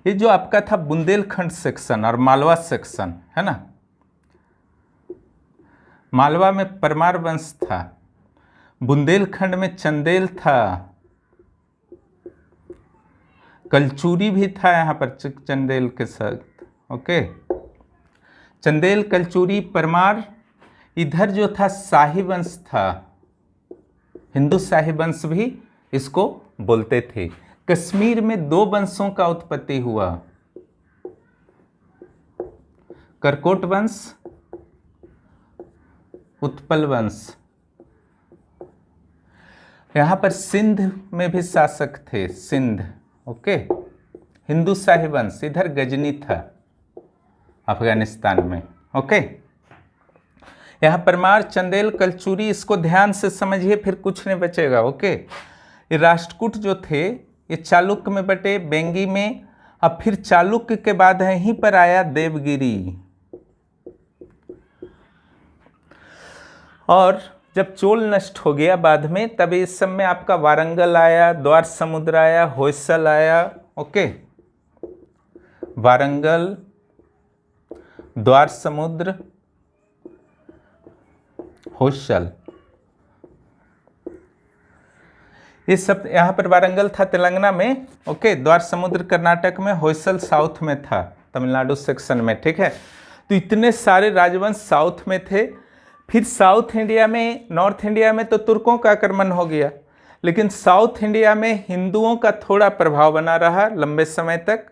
ये जो आपका था बुंदेलखंड सेक्शन और मालवा सेक्शन है ना, मालवा में परमार वंश था, बुंदेलखंड में चंदेल था, कलचूरी भी था यहाँ पर चंदेल के साथ। ओके, चंदेल, कलचूरी, परमार। इधर जो था शाही वंश था, हिंदू शाही वंश भी इसको बोलते थे। कश्मीर में 2 वंशों का उत्पत्ति हुआ। करकोट वंश, उत्पल वंश। यहाँ पर सिंध में भी शासक थे, सिंध, ओके। हिंदू शाही वंश, इधर गजनी था अफगानिस्तान में, ओके। यहाँ परमार, चंदेल, कलचुरी, इसको ध्यान से समझिए, फिर कुछ नहीं बचेगा, ओके। ये राष्ट्रकूट जो थे ये चालुक्य में बटे, बेंगी में, अब फिर चालुक्य के बाद यहीं पर आया देवगिरी। और जब चोल नष्ट हो गया बाद में, तब इस सब में आपका वारंगल आया, द्वार समुद्र आया, होयसल आया, ओके। वारंगल, द्वार समुद्र, होयसल, ये सब। यहाँ पर वारंगल था तेलंगाना में, ओके। द्वार समुद्र कर्नाटक में, होयसल साउथ में था, तमिलनाडु सेक्शन में, ठीक है। तो इतने सारे राजवंश साउथ में थे। फिर साउथ इंडिया में, नॉर्थ इंडिया में तो तुर्कों का आक्रमण हो गया, लेकिन साउथ इंडिया में हिंदुओं का थोड़ा प्रभाव बना रहा लंबे समय तक।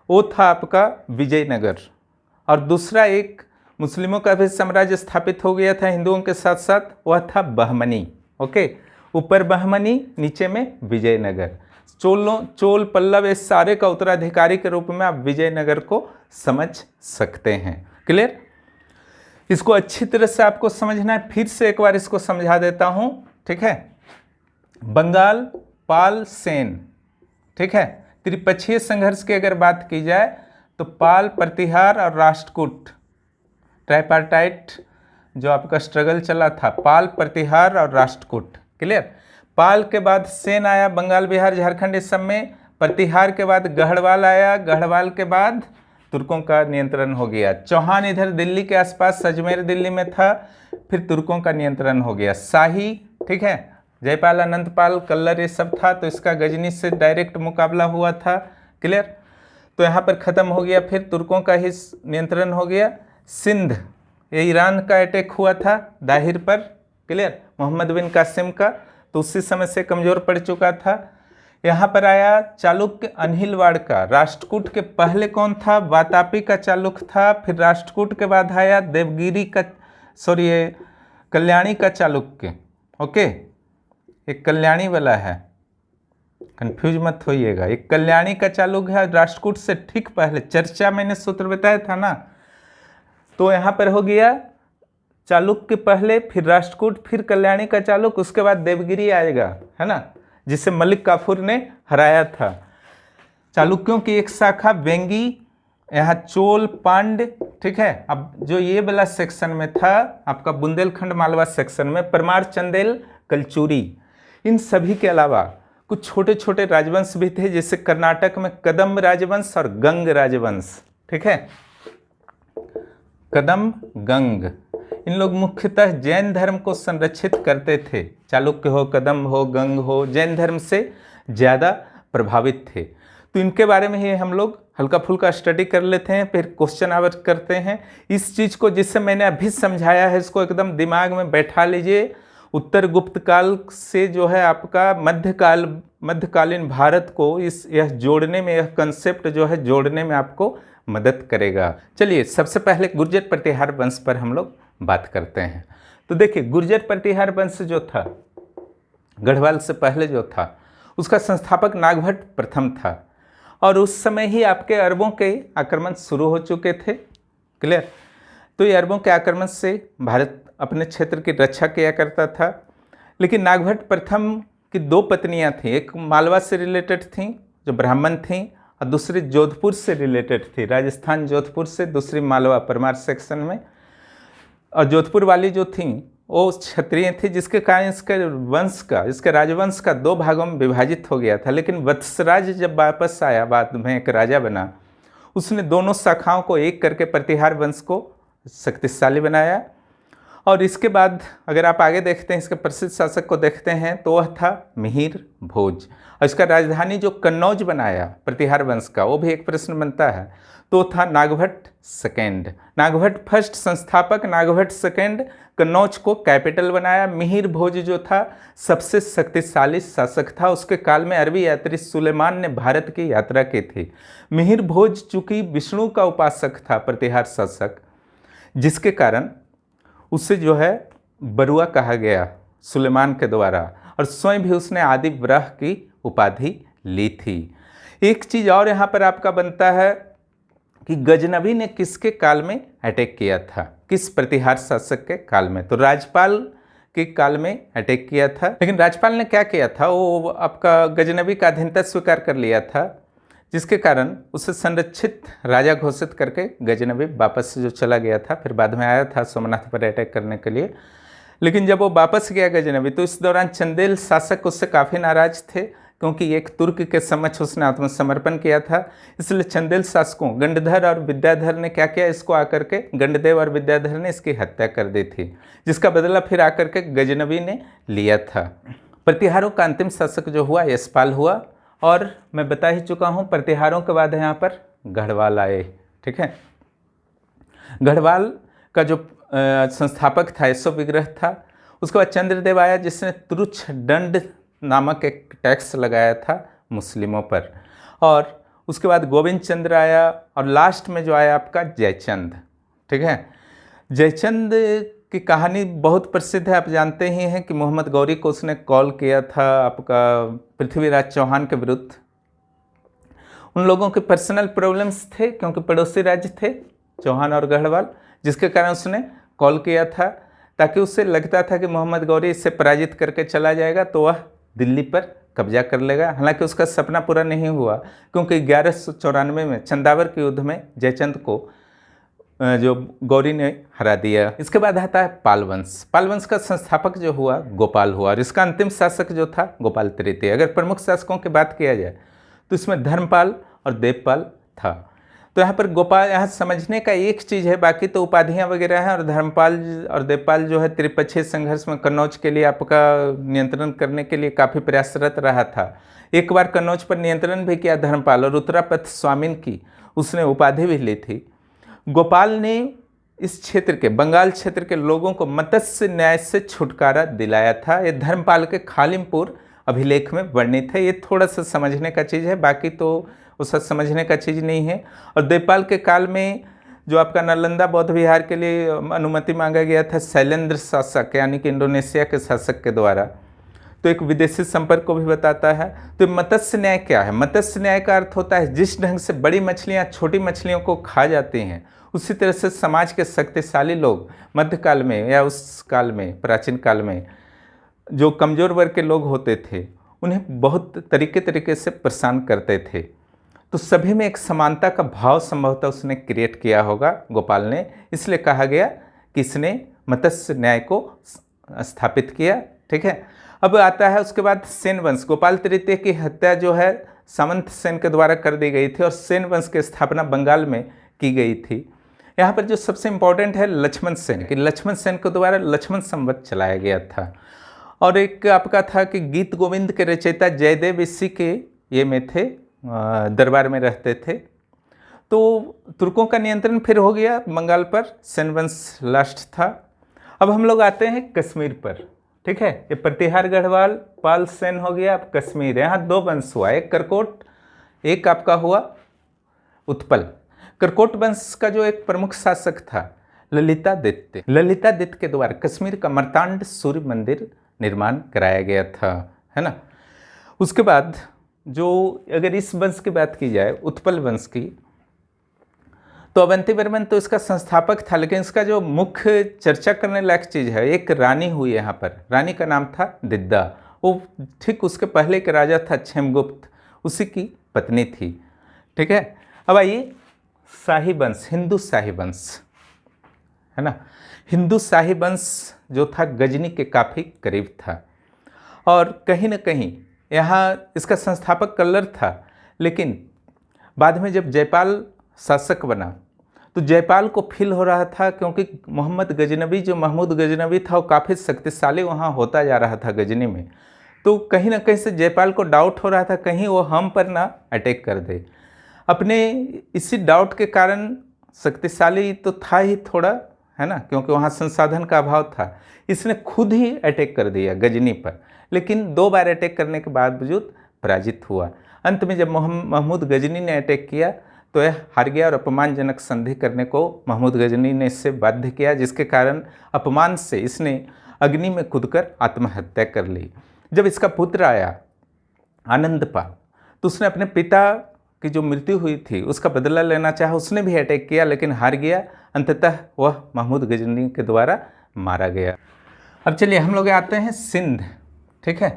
वो था आपका विजयनगर। और दूसरा एक मुस्लिमों का भी साम्राज्य स्थापित हो गया था हिंदुओं के साथ साथ, वह था बहमनी, ओके। ऊपर बहमनी, नीचे में विजयनगर। चोल पल्लव इस सारे का उत्तराधिकारी के रूप में आप विजयनगर को समझ सकते हैं। क्लियर? इसको अच्छी तरह से आपको समझना है, फिर से एक बार इसको समझा देता हूं, ठीक है। बंगाल, पाल, सेन, ठीक है। त्रिपक्षीय संघर्ष की अगर बात की जाए तो पाल, प्रतिहार और राष्ट्रकूट, ट्राइपार्टाइट जो आपका स्ट्रगल चला था, पाल, प्रतिहार और राष्ट्रकूट। क्लियर? पाल के बाद सेन आया, बंगाल, बिहार, झारखंड इस सब में। प्रतिहार के बाद गढ़वाल आया, गढ़वाल के बाद तुर्कों का नियंत्रण हो गया। चौहान इधर दिल्ली के आसपास, अजमेर दिल्ली में था, फिर तुर्कों का नियंत्रण हो गया। शाही, ठीक है, जयपाल, अनंतपाल, कल्लर ये सब था, तो इसका गजनी से डायरेक्ट मुकाबला हुआ था। क्लियर? तो यहाँ पर ख़त्म हो गया, फिर तुर्कों का ही नियंत्रण हो गया। सिंध, ये ईरान का अटैक हुआ था दाहिर पर, क्लियर, मोहम्मद बिन कासिम का, तो उसी समय से कमज़ोर पड़ चुका था। यहाँ पर आया चालुक्य अनहिलवाड़ का। राष्ट्रकूट के पहले कौन था? वातापी का चालुक्य था। फिर राष्ट्रकूट के बाद आया देवगिरी का, सॉरी ये कल्याणी का चालुक्य, ओके। एक कल्याणी वाला है, कंफ्यूज मत होइएगा। एक कल्याणी का चालुक्य है, राष्ट्रकूट से ठीक पहले, चर्चा मैंने सूत्र बताया था ना। तो यहाँ पर हो गया चालुक्य पहले, फिर राष्ट्रकूट, फिर कल्याणी का चालुक्य, उसके बाद देवगिरी आएगा, है ना, जिसे मलिक काफूर ने हराया था। चालुक्यों की एक शाखा वेंगी, यहाँ चोल, पांड्य, ठीक है। अब जो ये वाला सेक्शन में था आपका बुंदेलखंड मालवा सेक्शन में, परमार, चंदेल, कलचुरी, इन सभी के अलावा कुछ छोटे छोटे राजवंश भी थे, जैसे कर्नाटक में कदम्ब राजवंश और गंग राजवंश, ठीक है। कदम्ब, गंग, इन लोग मुख्यतः जैन धर्म को संरक्षित करते थे। चालुक्य हो, कदम्ब हो, गंग हो, जैन धर्म से ज़्यादा प्रभावित थे। तो इनके बारे में ही हम लोग हल्का फुल्का स्टडी कर लेते हैं, फिर क्वेश्चन आवर करते हैं। इस चीज़ को जिससे मैंने अभी समझाया है, इसको एकदम दिमाग में बैठा लीजिए। उत्तर गुप्त काल से जो है आपका मध्यकालीन भारत को यह जोड़ने में, यह कंसेप्ट जो है जोड़ने में आपको मदद करेगा। चलिए सबसे पहले गुर्जर प्रतिहार वंश पर हम लोग बात करते हैं। तो देखिए, गुर्जर प्रतिहार वंश जो था, गढ़वाल से पहले जो था, उसका संस्थापक नागभट्ट प्रथम था। और उस समय ही आपके अरबों के आक्रमण शुरू हो चुके थे। क्लियर? तो ये अरबों के आक्रमण से भारत अपने क्षेत्र की रक्षा किया करता था। लेकिन नागभट्ट प्रथम की दो पत्नियां थीं, एक मालवा से रिलेटेड थीं जो ब्राह्मण थीं, और दूसरी जोधपुर से रिलेटेड थी, राजस्थान जोधपुर से, दूसरी मालवा परमार सेक्शन में। और जोधपुर वाली जो थी वो क्षत्रिय थी, जिसके कारण इसके राजवंश का दो भागों में विभाजित हो गया था। लेकिन वत्सराज जब वापस आया, बाद में एक राजा बना, उसने दोनों शाखाओं को एक करके प्रतिहार वंश को शक्तिशाली बनाया। और इसके बाद अगर आप आगे देखते हैं, इसके प्रसिद्ध शासक को देखते हैं तो वह था मिहिर भोज, और इसका राजधानी जो कन्नौज बनाया प्रतिहार वंश का, वो भी एक प्रश्न बनता है, तो था नागभट्ट सेकेंड। नागभट्ट फर्स्ट संस्थापक, नागभट्ट सेकेंड कन्नौज को कैपिटल बनाया। मिहिर भोज जो था सबसे शक्तिशाली शासक था। उसके काल में अरबी यात्री सुलेमान ने भारत की यात्रा की थी। मिहिर भोज चूंकि विष्णु का उपासक था, प्रतिहार शासक, जिसके कारण उसे जो है बरुआ कहा गया सुलेमान के द्वारा, और स्वयं भी उसने आदि वराह की उपाधि ली थी। एक चीज़ और यहाँ पर आपका बनता है कि गजनवी ने किसके काल में अटैक किया था, किस प्रतिहार शासक के काल में? तो राजपाल के काल में अटैक किया था। लेकिन राजपाल ने क्या किया था, वो आपका गजनवी का अधीनता स्वीकार कर लिया था, जिसके कारण उसे संरक्षित राजा घोषित करके गजनवी वापस जो चला गया था। फिर बाद में आया था सोमनाथ पर अटैक करने के लिए, लेकिन जब वो वापस गया गजनवी, तो इस दौरान चंदेल शासक उससे काफ़ी नाराज थे, क्योंकि एक तुर्क के समक्ष उसने आत्मसमर्पण किया था। इसलिए चंदेल शासकों गंडधर और विद्याधर ने क्या किया, इसको आकर के गंडदेव और विद्याधर ने इसकी हत्या कर दी थी, जिसका बदला फिर आकर के गजनवी ने लिया था। प्रतिहारों का अंतिम शासक जो हुआ यशपाल हुआ, और मैं बता ही चुका हूँ प्रतिहारों के बाद यहाँ पर गढ़वाल आए। ठीक है, गढ़वाल का जो संस्थापक था यशो विग्रह था। उसके बाद चंद्रदेव आया, जिसने तुरुच्छ दंड नामक एक टैक्स लगाया था मुस्लिमों पर, और उसके बाद गोविंद चंद्र आया, और लास्ट में जो आया आपका जयचंद। ठीक है, जयचंद की कहानी बहुत प्रसिद्ध है, आप जानते ही हैं कि मोहम्मद गौरी को उसने कॉल किया था आपका पृथ्वीराज चौहान के विरुद्ध। उन लोगों के पर्सनल प्रॉब्लम्स थे, क्योंकि पड़ोसी राज्य थे चौहान और गढ़वाल, जिसके कारण उसने कॉल किया था, ताकि उसे लगता था कि मोहम्मद गौरी इससे पराजित करके चला जाएगा तो वह दिल्ली पर कब्जा कर लेगा। हालांकि उसका सपना पूरा नहीं हुआ, क्योंकि 1194 में चंदावर के युद्ध में जयचंद को जो गौरी ने हरा दिया। इसके बाद आता है पाल वंश। पाल वंश का संस्थापक जो हुआ गोपाल हुआ, और इसका अंतिम शासक जो था गोपाल तृतीय। अगर प्रमुख शासकों की बात किया जाए तो इसमें धर्मपाल और देवपाल था। तो यहाँ पर गोपाल, यहाँ समझने का एक चीज़ है, बाकी तो उपाधियाँ वगैरह हैं। और धर्मपाल और देवपाल जो है त्रिपक्षीय संघर्ष में कन्नौज के लिए आपका नियंत्रण करने के लिए काफ़ी प्रयासरत रहा था। एक बार कन्नौज पर नियंत्रण भी किया धर्मपाल, और उत्तरापथ स्वामिन की उसने उपाधि भी ली थी। गोपाल ने इस क्षेत्र के, बंगाल क्षेत्र के लोगों को मत्स्य न्याय से छुटकारा दिलाया था। ये धर्मपाल के खालिमपुर अभिलेख में वर्णित है। ये थोड़ा सा समझने का चीज़ है, बाकी तो उसका समझने का चीज़ नहीं है। और देवपाल के काल में जो आपका नालंदा बौद्ध विहार के लिए अनुमति मांगा गया था शैलेंद्र शासक, यानी कि इंडोनेशिया के शासक के द्वारा, तो एक विदेशी संपर्क को भी बताता है। तो मत्स्य न्याय क्या है? मत्स्य न्याय का अर्थ होता है जिस ढंग से बड़ी मछलियाँ छोटी मछलियों को खा जाती हैं, उसी तरह से समाज के शक्तिशाली लोग मध्यकाल में या उस काल में, प्राचीन काल में, जो कमज़ोर वर्ग के लोग होते थे, उन्हें बहुत तरीके से परेशान करते थे। तो सभी में एक समानता का भाव संभवतः उसने क्रिएट किया होगा गोपाल ने, इसलिए कहा गया कि इसने मत्स्य न्याय को स्थापित किया। ठीक है, अब आता है उसके बाद सेन वंश। गोपाल तृतीय की हत्या जो है सामंत सेन के द्वारा कर दी गई थी, और सेन वंश की स्थापना बंगाल में की गई थी। यहाँ पर जो सबसे इम्पोर्टेंट है लक्ष्मण सेन, कि लक्ष्मण सेन के द्वारा लक्ष्मण संवत चलाया गया था। और एक आपका था कि गीत गोविंद के रचयिता जयदेव इसी के ये में थे, दरबार में रहते थे। तो तुर्कों का नियंत्रण फिर हो गया बंगाल पर, सेन वंश लास्ट था। अब हम लोग आते हैं कश्मीर पर। ठीक है, ये प्रतिहार गढ़वाल पाल सेन हो गया। अब कश्मीर, यहाँ दो वंश हुआ, एक करकोट, एक आपका हुआ उत्पल। करकोट वंश का जो एक प्रमुख शासक था ललितादित्य, ललितादित्य के द्वारा कश्मीर का मर्तांड सूर्य मंदिर निर्माण कराया गया था, है ना। उसके बाद जो अगर इस वंश की बात की जाए उत्पल वंश की, तो अवंती वर्मन तो इसका संस्थापक था, लेकिन इसका जो मुख्य चर्चा करने लायक चीज़ है, एक रानी हुई यहाँ पर, रानी का नाम था दिद्दा। वो ठीक उसके पहले के राजा था क्षेमगुप्त, उसी की पत्नी थी। ठीक है, अब आइए शाही वंश, हिंदू शाही वंश, है ना। हिंदू शाही वंश जो था गजनी के काफ़ी करीब था, और कहीं ना कहीं यहाँ इसका संस्थापक कल्लर था। लेकिन बाद में जब जयपाल शासक बना, तो जयपाल को फील हो रहा था, क्योंकि मोहम्मद गजनवी जो महमूद गजनवी था वो काफ़ी शक्तिशाली वहाँ होता जा रहा था गजनी में। तो कहीं ना कहीं से जयपाल को डाउट हो रहा था कहीं वो हम पर ना अटैक कर दे। अपने इसी डाउट के कारण, शक्तिशाली तो था ही थोड़ा, है ना, क्योंकि वहाँ संसाधन का अभाव था, इसने खुद ही अटैक कर दिया गजनी पर। लेकिन 2 बार अटैक करने के बावजूद पराजित हुआ। अंत में जब महमूद गजनी ने अटैक किया तो यह हार गया और अपमानजनक संधि करने को महमूद गजनी ने इससे बाध्य किया, जिसके कारण अपमान से इसने अग्नि में कूदकर आत्महत्या कर ली। जब इसका पुत्र आया आनंदपाल, तो उसने अपने पिता की जो मृत्यु हुई थी उसका बदला लेना चाहा, उसने भी अटैक किया लेकिन हार गया। अंततः वह महमूद गजनी के द्वारा मारा गया। अब चलिए हम लोग आते हैं सिंध। ठीक है,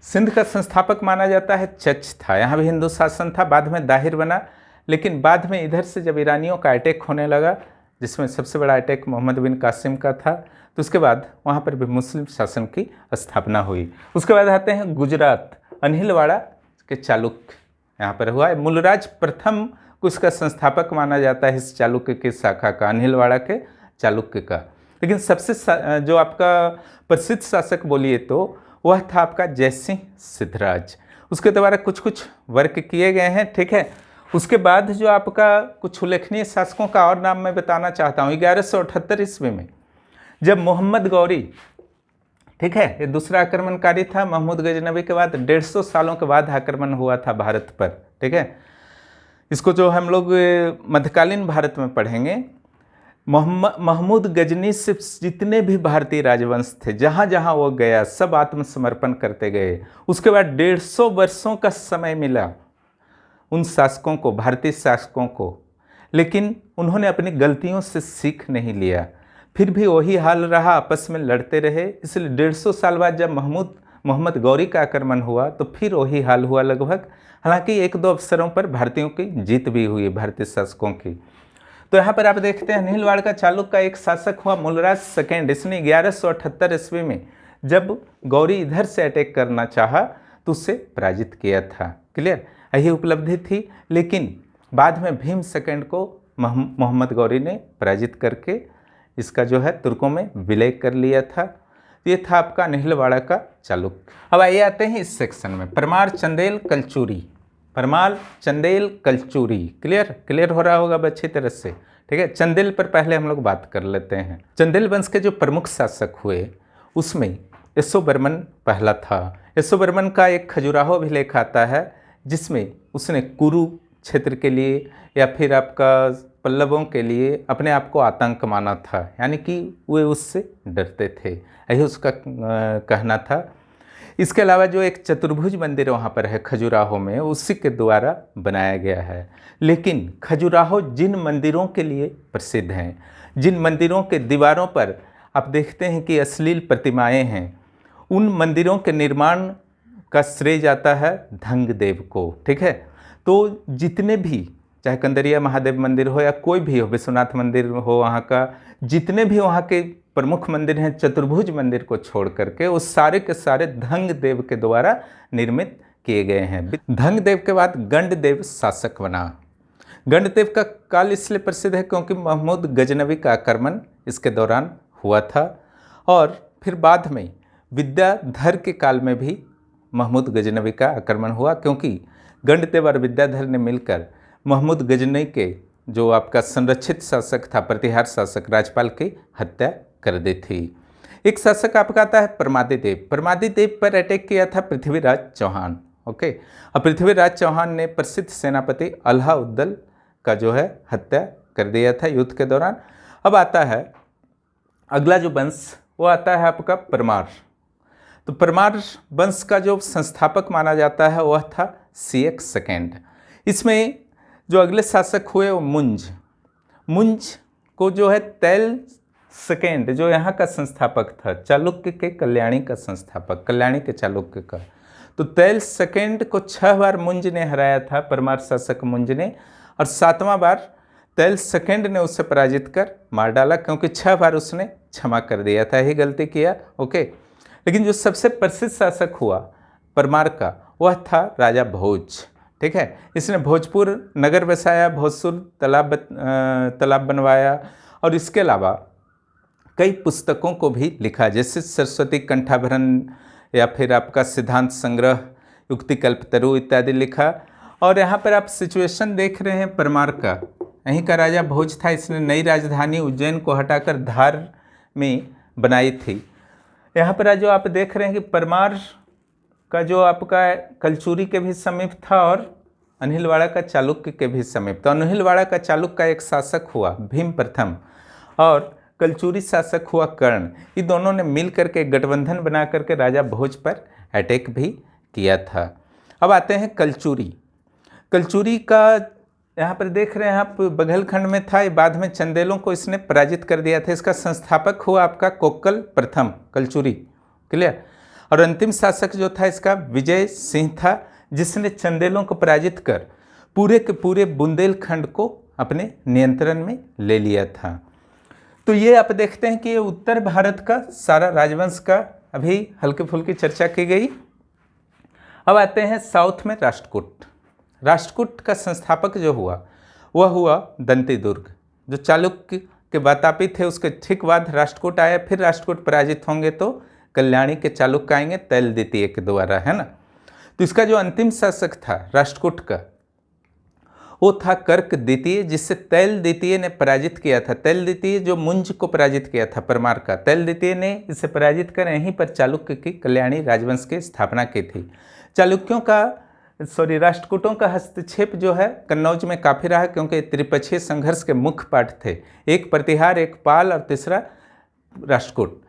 सिंध का संस्थापक माना जाता है चच था। यहाँ भी हिंदू शासन था, बाद में दाहिर बना, लेकिन बाद में इधर से जब ईरानियों का अटैक होने लगा, जिसमें सबसे बड़ा अटैक मोहम्मद बिन कासिम का था, तो उसके बाद वहाँ पर भी मुस्लिम शासन की स्थापना हुई। उसके बाद आते हैं गुजरात, अनिलवाड़ा के चालुक्य यहाँ पर हुआ है। मूलराज प्रथम को इसका संस्थापक माना जाता है इस चालुक्य की शाखा का, अनिलवाड़ा के चालुक्य का। लेकिन सबसे जो आपका प्रसिद्ध शासक बोलिए तो वह था आपका जयसिंह सिद्धराज। उसके द्वारा कुछ कुछ वर्क किए गए हैं। ठीक है, उसके बाद जो आपका कुछ उल्लेखनीय शासकों का और नाम मैं बताना चाहता हूँ। 1178 ईस्वी में जब मोहम्मद गौरी, ठीक है, ये दूसरा आक्रमणकारी था महमूद गजनवी के बाद, 150 सालों के बाद आक्रमण हुआ था भारत पर। ठीक है, इसको जो हम लोग मध्यकालीन भारत में पढ़ेंगे, महमूद गजनी से जितने भी भारतीय राजवंश थे, जहाँ जहाँ वो गया सब आत्मसमर्पण करते गए। उसके बाद 150 वर्षों का समय मिला उन शासकों को, भारतीय शासकों को, लेकिन उन्होंने अपनी गलतियों से सीख नहीं लिया। फिर भी वही हाल रहा, आपस में लड़ते रहे। इसलिए 150 साल बाद जब मोहम्मद गौरी का आक्रमण हुआ तो फिर वही हाल हुआ लगभग। हालांकि 1-2 अवसरों पर भारतीयों की जीत भी हुई, भारतीय शासकों की। तो यहाँ पर आप देखते हैं अनिलवाड़ का चालुक्य का एक शासक हुआ मूलराज सेकेंड। इसने 1178 ईस्वी में जब गौरी इधर से अटैक करना चाहा तो उससे पराजित किया था। क्लियर, यही उपलब्धि थी। लेकिन बाद में भीम सेकेंड को मोहम्मद गौरी ने पराजित करके इसका जो है तुर्कों में विलय कर लिया था। ये था आपका अनिलवाड़ा का चालुक्य। अब आइए आते हैं इस सेक्शन में, परमार, चंदेल, कलचुरी। परमार, चंदेल, कलचुरी। क्लियर हो रहा होगा अच्छी तरह से। ठीक है, चंदेल पर पहले हम लोग बात कर लेते हैं। चंदेल वंश के जो प्रमुख शासक हुए उसमें यशोवर्मन पहला था। यशोवर्मन का एक खजुराहो अभिलेख आता है जिसमें उसने कुरु क्षेत्र के लिए या फिर आपका पल्लवों के लिए अपने आप को आतंक माना था, यानी कि वे उससे डरते थे, यही उसका कहना था। इसके अलावा जो एक चतुर्भुज मंदिर वहाँ पर है खजुराहो में, उसी के द्वारा बनाया गया है। लेकिन खजुराहो जिन मंदिरों के लिए प्रसिद्ध हैं, जिन मंदिरों के दीवारों पर आप देखते हैं कि अश्लील प्रतिमाएं हैं, उन मंदिरों के निर्माण का श्रेय जाता है धंगदेव को। ठीक है, तो जितने भी, चाहे कंदरिया महादेव मंदिर हो या कोई भी हो, विश्वनाथ मंदिर हो, वहाँ का जितने भी वहाँ के प्रमुख मंदिर हैं, चतुर्भुज मंदिर को छोड़ करके वो सारे के सारे धंगदेव के द्वारा निर्मित किए गए हैं। धंगदेव के बाद गंडदेव शासक बना। गंडदेव का काल इसलिए प्रसिद्ध है क्योंकि महमूद गजनवी का आक्रमण इसके दौरान हुआ था, और फिर बाद में विद्याधर के काल में भी महमूद गजनवी का आक्रमण हुआ, क्योंकि गंडदेव और विद्याधर ने मिलकर महमूद गजनवी के जो आपका संरक्षित शासक था, प्रतिहार शासक, राजपाल की हत्या कर दी थी। एक शासक आपका आता है परमादिदेव। परमादिदेव पर अटैक किया था पृथ्वीराज चौहान। ओके, अब पृथ्वीराज चौहान ने प्रसिद्ध सेनापति अलाउद्दीन का जो है हत्या कर दिया था युद्ध के दौरान। अब आता है अगला जो वंश, वो आता है आपका परमार। तो परमार वंश का जो संस्थापक माना जाता है वह था सीएक सेकेंड। इसमें जो अगले शासक हुए वो मुंज को जो है तैल सेकेंड, जो यहाँ का संस्थापक था, चालुक्य के कल्याणी का संस्थापक, कल्याणी के चालुक्य का, तो तैल सेकेंड को 6 बार मुंज ने हराया था, परमार शासक मुंज ने, और 7वां बार तैल सेकेंड ने उसे पराजित कर मार डाला, क्योंकि 6 बार उसने क्षमा कर दिया था, यही गलती किया। ओके, लेकिन जो सबसे प्रसिद्ध शासक हुआ परमार का वह था राजा भोज। ठीक है। इसने भोजपुर नगर बसाया, भोजपुर तालाब बनवाया, और इसके अलावा कई पुस्तकों को भी लिखा, जैसे सरस्वती कंठाभरण या फिर आपका सिद्धांत संग्रह, युक्ति कल्पतरु इत्यादि लिखा। और यहाँ पर आप सिचुएशन देख रहे हैं परमार का, यहीं का राजा भोज था, इसने नई राजधानी उज्जैन को हटाकर धार में बनाई थी। यहाँ पर जो आप देख रहे हैं कि परमार का जो आपका कलचुरी के भी समीप था और अनिलवाड़ा का चालुक्य के भी समीप था। अनिलवाड़ा का चालुक्य का एक शासक हुआ भीम प्रथम और कलचुरी शासक हुआ कर्ण। ये दोनों ने मिल करके गठबंधन बना करके राजा भोज पर अटैक भी किया था। अब आते हैं कलचुरी। कलचुरी का यहाँ पर देख रहे हैं आप, बघेलखंड में था, ये बाद में चंदेलों को इसने पराजित कर दिया था। इसका संस्थापक हुआ आपका कोक्कल प्रथम कलचुरी, क्लियर। और अंतिम शासक जो था इसका विजय सिंह था, जिसने चंदेलों को पराजित कर पूरे के पूरे बुंदेलखंड को अपने नियंत्रण में ले लिया था। तो ये आप देखते हैं कि ये उत्तर भारत का सारा राजवंश का अभी हल्की फुल्की चर्चा की गई। अब आते हैं साउथ में राष्ट्रकूट। राष्ट्रकूट का संस्थापक जो हुआ वह हुआ दंतीदुर्ग, जो चालुक्य के वातापी थे। उसके ठीक बाद राष्ट्रकूट आया, फिर राष्ट्रकूट पराजित होंगे तो कल्याणी के चालुक्य आएंगे तैल द्वितीय के द्वारा, है ना। तो इसका जो अंतिम शासक था राष्ट्रकूट का वो था कर्क द्वितीय, जिससे तैल द्वितीय ने पराजित किया था। तैल द्वितीय जो मुंज को पराजित किया था परमार का, तैल द्वितीय ने इसे पराजित कर यहीं पर चालुक्य की कल्याणी राजवंश की स्थापना की थी। चालुक्यों का राष्ट्रकूटों का हस्तक्षेप जो है कन्नौज में काफ़ी रहा, क्योंकि त्रिपक्षीय संघर्ष के मुख्य पाठ थे, एक प्रतिहार, एक पाल और तीसरा राष्ट्रकूट।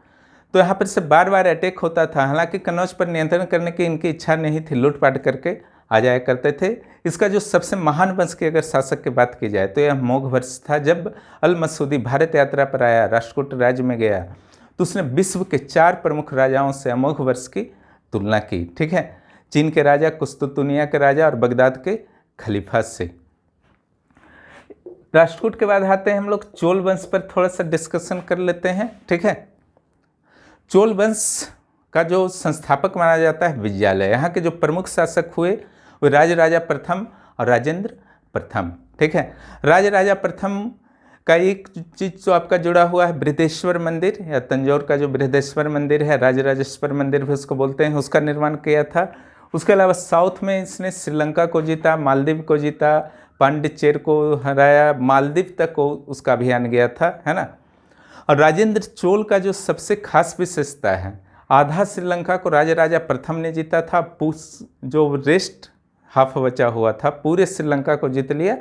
तो यहाँ पर से बार बार अटैक होता था। हालांकि कन्नौज पर नियंत्रण करने की इनकी इच्छा नहीं थी, लूटपाट करके आ जाया करते थे। इसका जो सबसे महान वंश की अगर शासक की बात की जाए तो यह मोघ वंश था। जब अल मसूदी भारत यात्रा पर आया, राष्ट्रकूट राज्य में गया, तो उसने विश्व के 4 प्रमुख राजाओं से अमोघ वंश की तुलना की, ठीक है। चीन के राजा, कुस्तुतुनिया के राजा और बगदाद के खलीफा से। राष्ट्रकूट के बाद आते हैं हम लोग चोल वंश पर थोड़ा सा डिस्कशन कर लेते हैं, ठीक है। चोल वंश का जो संस्थापक माना जाता है विजयालय। यहाँ के जो प्रमुख शासक हुए वो राजराजा प्रथम और राजेंद्र प्रथम, ठीक है। राजराजा प्रथम का एक चीज़ जो आपका जुड़ा हुआ है बृहदेश्वर मंदिर, या तंजौर का जो बृहदेश्वर मंदिर है, राजराजेश्वर मंदिर भी उसको बोलते हैं, उसका निर्माण किया था। उसके अलावा साउथ में इसने श्रीलंका को जीता, मालदीव को जीता, पांडिचेर को हराया, मालदीव तक को उसका अभियान गया था, है ना। और राजेंद्र चोल का जो सबसे खास विशेषता है, आधा श्रीलंका को राजराजा प्रथम ने जीता था, जो रेस्ट हाफ बचा हुआ था पूरे श्रीलंका को जीत लिया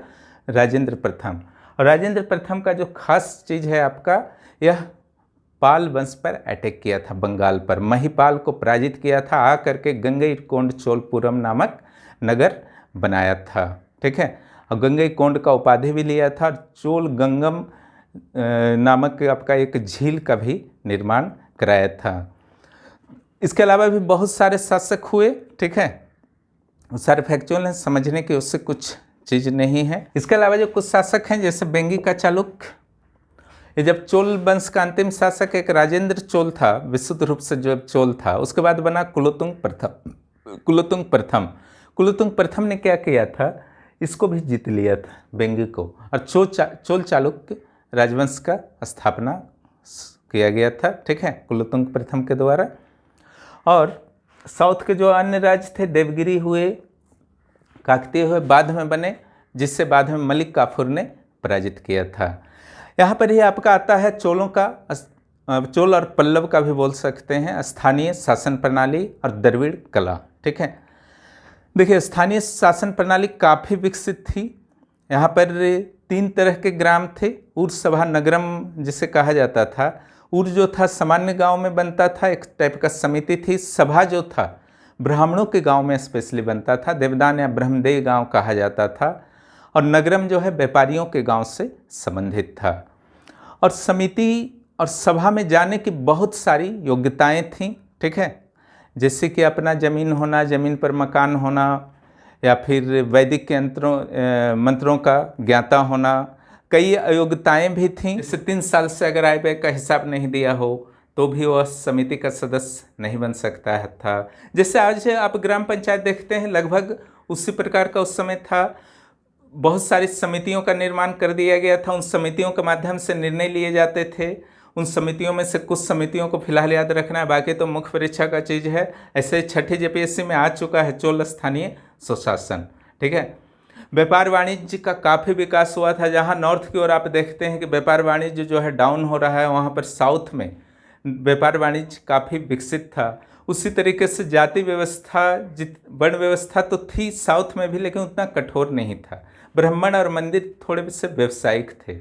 राजेंद्र प्रथम। और राजेंद्र प्रथम का जो खास चीज़ है आपका, यह पाल वंश पर अटैक किया था, बंगाल पर महिपाल को पराजित किया था, आकर के गंगईकोंड चोलपुरम नामक नगर बनाया था, ठीक है। और गंगईकोंड का उपाधि भी लिया था। चोल गंगम नामक आपका एक झील का भी निर्माण कराया था। इसके अलावा भी बहुत सारे शासक हुए, ठीक है। सारे फैक्चुअल हैं, समझने की उससे कुछ चीज़ नहीं है। इसके अलावा जो कुछ शासक हैं जैसे बेंगी का चालुक्य, ये जब चोल वंश का अंतिम शासक एक राजेंद्र चोल था, विशुद्ध रूप से जो चोल था, उसके बाद बना कुलोतुंग प्रथम। कुलोतुंग प्रथम ने क्या किया था, इसको भी जीत लिया था बेंगी को, और चोल चालुक्य राजवंश का स्थापना किया गया था, ठीक है, कुलोतुंग प्रथम के द्वारा। और साउथ के जो अन्य राज्य थे, देवगिरी हुए, काकतीय हुए, बाद में बने, जिससे बाद में मलिक काफूर ने पराजित किया था। यहाँ पर ही आपका आता है चोलों का, चोल और पल्लव का भी बोल सकते हैं, स्थानीय शासन प्रणाली और द्रविड़ कला, ठीक है। देखिए स्थानीय शासन प्रणाली काफ़ी विकसित थी। यहाँ पर 3 तरह के ग्राम थे। उर सभा नगरम जिसे कहा जाता था, उर जो था सामान्य गांव में बनता था, एक टाइप का समिति थी। सभा जो था ब्राह्मणों के गांव में स्पेशली बनता था, देवदान या ब्रह्मदेव गांव कहा जाता था। और नगरम जो है व्यापारियों के गांव से संबंधित था। और समिति और सभा में जाने की बहुत सारी योग्यताएं थीं, ठीक है, जैसे कि अपना ज़मीन होना, ज़मीन पर मकान होना, या फिर वैदिक के मंत्रों का ज्ञाता होना। कई अयोग्यताएं भी थीं, जैसे 3 साल से अगर आय व्यय का हिसाब नहीं दिया हो तो भी वह समिति का सदस्य नहीं बन सकता था। जैसे आज आप ग्राम पंचायत देखते हैं, लगभग उसी प्रकार का उस समय था। बहुत सारी समितियों का निर्माण कर दिया गया था, उन समितियों के माध्यम से निर्णय लिए जाते थे। उन समितियों में से कुछ समितियों को फिलहाल याद रखना है, बाकी तो मुख्य परीक्षा का चीज़ है। ऐसे छठी जेपीएससी में आ चुका है चोल स्थानीय स्वशासन। ठीक है, व्यापार वाणिज्य का काफ़ी विकास हुआ था। जहाँ नॉर्थ की ओर आप देखते हैं कि व्यापार वाणिज्य जो है डाउन हो रहा है, वहाँ पर साउथ में व्यापार वाणिज्य काफ़ी विकसित था। उसी तरीके से जाति व्यवस्था, वर्ण व्यवस्था तो थी साउथ में भी, लेकिन उतना कठोर नहीं था। ब्राह्मण और मंदिर थोड़े से व्यावसायिक थे,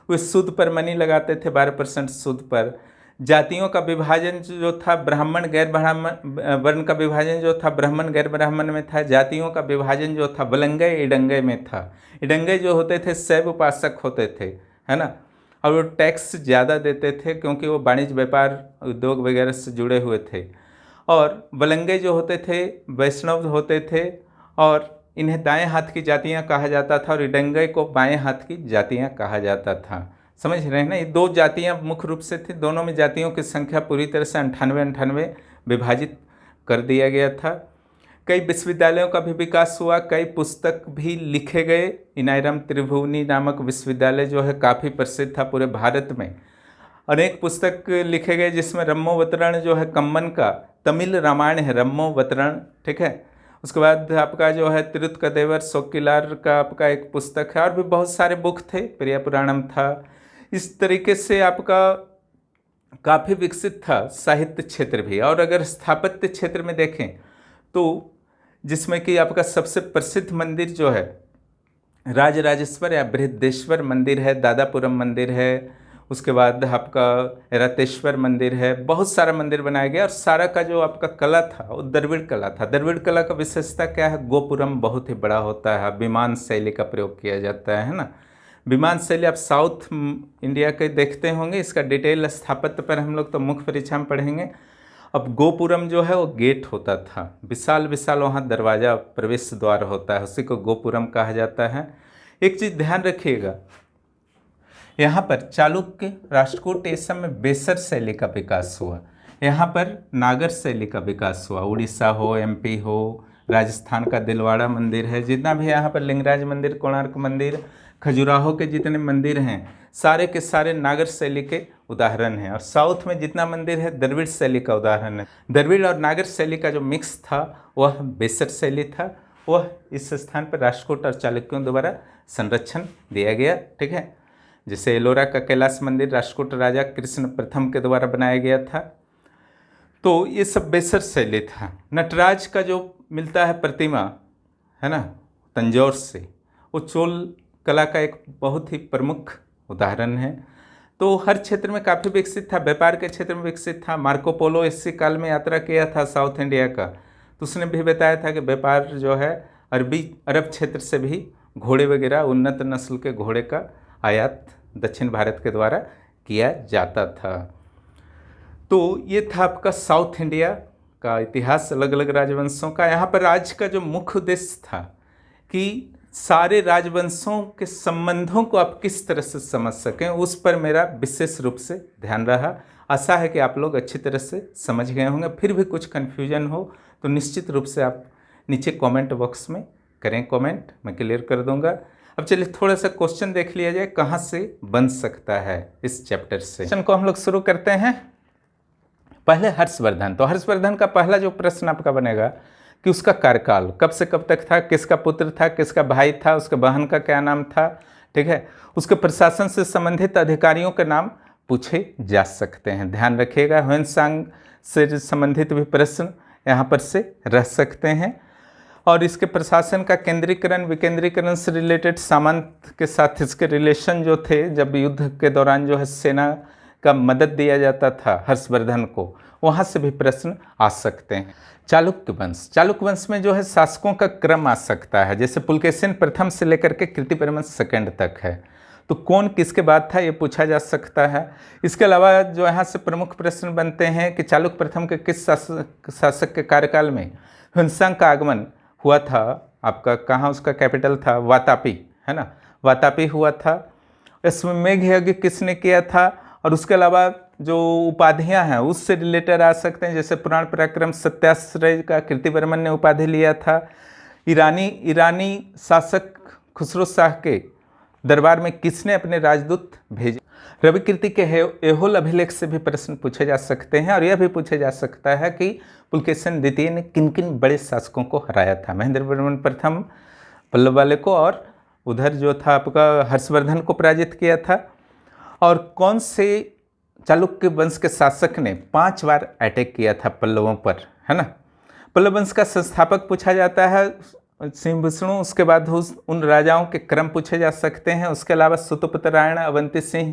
वे सूद पर मनी लगाते थे, 12% सूद पर। जातियों का विभाजन जो था, ब्राह्मण गैर ब्राह्मण, वर्ण का विभाजन जो था ब्राह्मण गैर ब्राह्मण में था। जातियों का विभाजन जो था वलंगय इडंगय में था। इडंगय जो होते थे शैव उपासक होते थे, है ना, और वो टैक्स ज़्यादा देते थे क्योंकि वो वाणिज्य व्यापार उद्योग वगैरह से जुड़े हुए थे। और वलंगय जो होते थे वैष्णव होते थे, और इन्हें दाएं हाथ की जातियां कहा जाता था, और इडंगय को बाएं हाथ की जातियां कहा जाता था। समझ रहे हैं ना, ये दो जातियां मुख्य रूप से थी। दोनों में जातियों की संख्या पूरी तरह से 98 विभाजित कर दिया गया था। कई विश्वविद्यालयों का भी विकास हुआ, कई पुस्तक भी लिखे गए। इनायरम त्रिभुवनी नामक विश्वविद्यालय जो है काफ़ी प्रसिद्ध था पूरे भारत में। अनेक पुस्तक लिखे गए जिसमें रम्मोवतरण जो है कम्मन का तमिल रामायण है, रम्मोवतरण। ठीक है, उसके बाद आपका जो है तिरुत्कदेवर सोक्किलार का आपका एक पुस्तक है, और भी बहुत सारे बुक थे, प्रिया पुराणम था। इस तरीके से आपका काफ़ी विकसित था साहित्य क्षेत्र भी। और अगर स्थापत्य क्षेत्र में देखें तो जिसमें कि आपका सबसे प्रसिद्ध मंदिर जो है राजराजेश्वर या बृहदेश्वर मंदिर है, दादापुरम मंदिर है, उसके बाद आपका रतेश्वर मंदिर है। बहुत सारा मंदिर बनाया गया, और सारा का जो आपका कला था वो द्रविड़ कला था। द्रविड़ कला का विशेषता क्या है, गोपुरम बहुत ही बड़ा होता है, विमान शैली का प्रयोग किया जाता है ना। विमान शैली आप साउथ इंडिया के देखते होंगे, इसका डिटेल स्थापत्य पर हम लोग तो मुख्य परीक्षा में पढ़ेंगे। अब गोपुरम जो है वो गेट होता था, विशाल विशाल वहाँ दरवाज़ा प्रवेश द्वार होता है, उसी को गोपुरम कहा जाता है। एक चीज़ ध्यान रखिएगा, यहाँ पर चालुक्य राष्ट्रकूट ये सब में बेसर शैली का विकास हुआ। यहाँ पर नागर शैली का विकास हुआ। उड़ीसा हो, एमपी हो, राजस्थान का दिलवाड़ा मंदिर है, जितना भी यहाँ पर लिंगराज मंदिर, कोणार्क मंदिर, खजुराहो के जितने मंदिर हैं सारे के सारे नागर शैली के उदाहरण हैं। और साउथ में जितना मंदिर है द्रविड़ शैली का उदाहरण है। द्रविड़ और नागर शैली का जो मिक्स था वह बेसर शैली था। वह इस स्थान पर राष्ट्रकूट और चालुक्यों द्वारा संरक्षण दिया गया। ठीक है, जैसे एलोरा का कैलाश मंदिर राष्ट्रकूट राजा कृष्ण प्रथम के द्वारा बनाया गया था। तो ये सब बेसर शैली था। नटराज का जो मिलता है प्रतिमा, है ना, तंजौर से, वो चोल कला का एक बहुत ही प्रमुख उदाहरण है। तो हर क्षेत्र में काफ़ी विकसित था। व्यापार के क्षेत्र में विकसित था। मार्को पोलो इसी काल में यात्रा किया था साउथ इंडिया का, तो उसने भी बताया था कि व्यापार जो है अरब क्षेत्र से भी घोड़े वगैरह, उन्नत नस्ल के घोड़े का आयात दक्षिण भारत के द्वारा किया जाता था। तो ये था आपका साउथ इंडिया का इतिहास, अलग अलग राजवंशों का। यहाँ पर राज्य का जो मुख्य उद्देश्य था कि सारे राजवंशों के संबंधों को आप किस तरह से समझ सकें, उस पर मेरा विशेष रूप से ध्यान रहा। आशा है कि आप लोग अच्छी तरह से समझ गए होंगे। फिर भी कुछ कन्फ्यूजन हो तो निश्चित रूप से आप नीचे कमेंट बॉक्स में करें कमेंट, मैं क्लियर कर दूंगा। अब चलिए थोड़ा सा क्वेश्चन देख लिया जाए कहाँ से बन सकता है इस चैप्टर से। क्वेश्चन को हम लोग शुरू करते हैं। पहले हर्षवर्धन, तो हर्षवर्धन का पहला जो प्रश्न आपका बनेगा कि उसका कार्यकाल कब से कब तक था, किसका पुत्र था, किसका भाई था, उसके बहन का क्या नाम था। ठीक है, उसके प्रशासन से संबंधित अधिकारियों के नाम पूछे जा सकते हैं। ध्यान रखिएगा, ह्वेनसांग से संबंधित भी प्रश्न यहाँ पर से रह सकते हैं। और इसके प्रशासन का केंद्रीकरण विकेंद्रीकरण से रिलेटेड, सामंत के साथ इसके रिलेशन जो थे, जब युद्ध के दौरान जो है सेना का मदद दिया जाता था हर्षवर्धन को, वहाँ से भी प्रश्न आ सकते हैं। चालुक्य वंश, चालुक्य वंश में जो है शासकों का क्रम आ सकता है, जैसे पुलकेशिन प्रथम से लेकर के कीर्तिवर्मन सेकंड तक है, तो कौन किसके बाद था ये पूछा जा सकता है। इसके अलावा जो यहाँ से प्रमुख प्रश्न बनते हैं कि चालुक्य प्रथम के किस शासक के कार्यकाल में ह्वेनसांग का आगमन हुआ था, आपका कहाँ उसका कैपिटल था, वातापी, है ना, वातापी हुआ था। इसमें मेघ यज्ञ किसने किया था, और उसके अलावा जो उपाधियां हैं उससे रिलेटेड आ सकते हैं, जैसे पुराण पराक्रम सत्याश्रय का कीर्तिवर्मन ने उपाधि लिया था। ईरानी शासक खुसरो शाह के दरबार में किसने अपने राजदूत भेजे? रवि कीर्ति के एहोल अभिलेख से भी प्रश्न पूछे जा सकते हैं और यह भी पूछा जा सकता है कि पुलकेशिन द्वितीय ने किन किन बड़े शासकों को हराया था। महेंद्र वर्मन प्रथम पल्लव वाले को, और उधर जो था आपका हर्षवर्धन को पराजित किया था। और कौन से चालुक्य वंश के शासक ने 5 बार अटैक किया था पल्लवों पर, है ना। पल्लव वंश का संस्थापक पूछा जाता है सिंह विष्णु। उसके बाद उन राजाओं के क्रम पूछे जा सकते हैं। उसके अलावा सुतपुत्रायण अवंती सिंह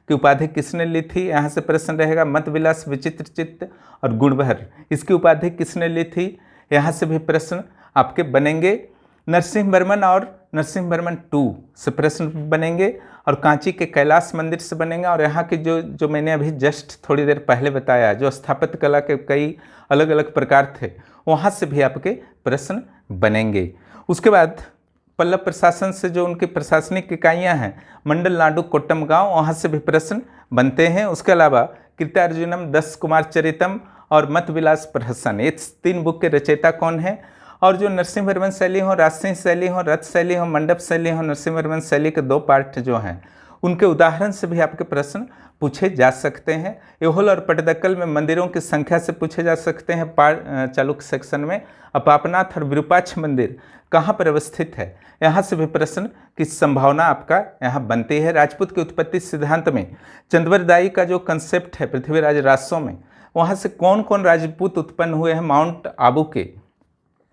की उपाधि किसने ली थी, यहाँ से प्रश्न रहेगा। मतविलास, विचित्र चित्त और गुणभर, इसकी उपाधि किसने ली थी, यहाँ से भी प्रश्न आपके बनेंगे। नरसिंह वर्मन और नरसिंह वर्मन 2 से प्रश्न बनेंगे और कांची के कैलाश मंदिर से बनेंगे। और यहाँ के जो मैंने अभी जस्ट थोड़ी देर पहले बताया, जो स्थापत्य कला के कई अलग अलग प्रकार थे, वहाँ से भी आपके प्रश्न बनेंगे। उसके बाद पल्लव प्रशासन से जो उनकी प्रशासनिक इकाइयाँ हैं, मंडल, नाडु, कोट्टम गांव, वहाँ से भी प्रश्न बनते हैं। उसके अलावा कृतार्जुनम, 10 कुमार चरितम और मतविलास प्रहसन, ये 3 बुक के रचयिता कौन हैं। और जो नरसिंह वर्मन शैली हो, राजसिंह शैली हो, रथ शैली हो, मंडप शैली हो, नरसिंह वर्मन शैली के 2 पार्ट जो हैं, उनके उदाहरण से भी आपके प्रश्न पूछे जा सकते हैं। एहोल और पट्टदकल में मंदिरों की संख्या से पूछे जा सकते हैं। चालुक्य सेक्शन में अपापनाथ और विरूपाक्ष मंदिर कहाँ पर अवस्थित है, यहाँ से भी प्रश्न की संभावना आपका यहाँ बनती है। राजपूत की उत्पत्ति सिद्धांत में चंद्रवरदायी का जो कंसेप्ट है पृथ्वीराज राजसों में, वहाँ से कौन कौन राजपूत उत्पन्न हुए हैं माउंट आबू के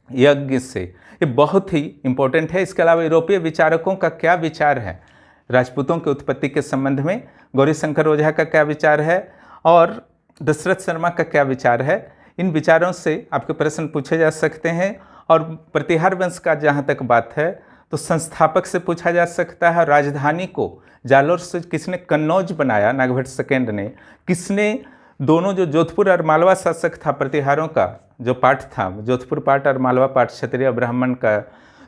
यज्ञ से, ये बहुत ही इंपॉर्टेंट है। इसके अलावा यूरोपीय विचारकों का क्या विचार है राजपूतों की उत्पत्ति के संबंध में, गौरीशंकर ओझा का क्या विचार है और दशरथ शर्मा का क्या विचार है, इन विचारों से आपके प्रश्न पूछे जा सकते हैं। और प्रतिहार वंश का जहाँ तक बात है तो संस्थापक से पूछा जा सकता है। राजधानी को जालोर से किसने कन्नौज बनाया, नागभट्ट सेकेंड ने। किसने दोनों जो जोधपुर और मालवा शासक था, प्रतिहारों का जो पाठ था, जोधपुर पाठ और मालवा पाठ क्षत्रिय ब्राह्मण का,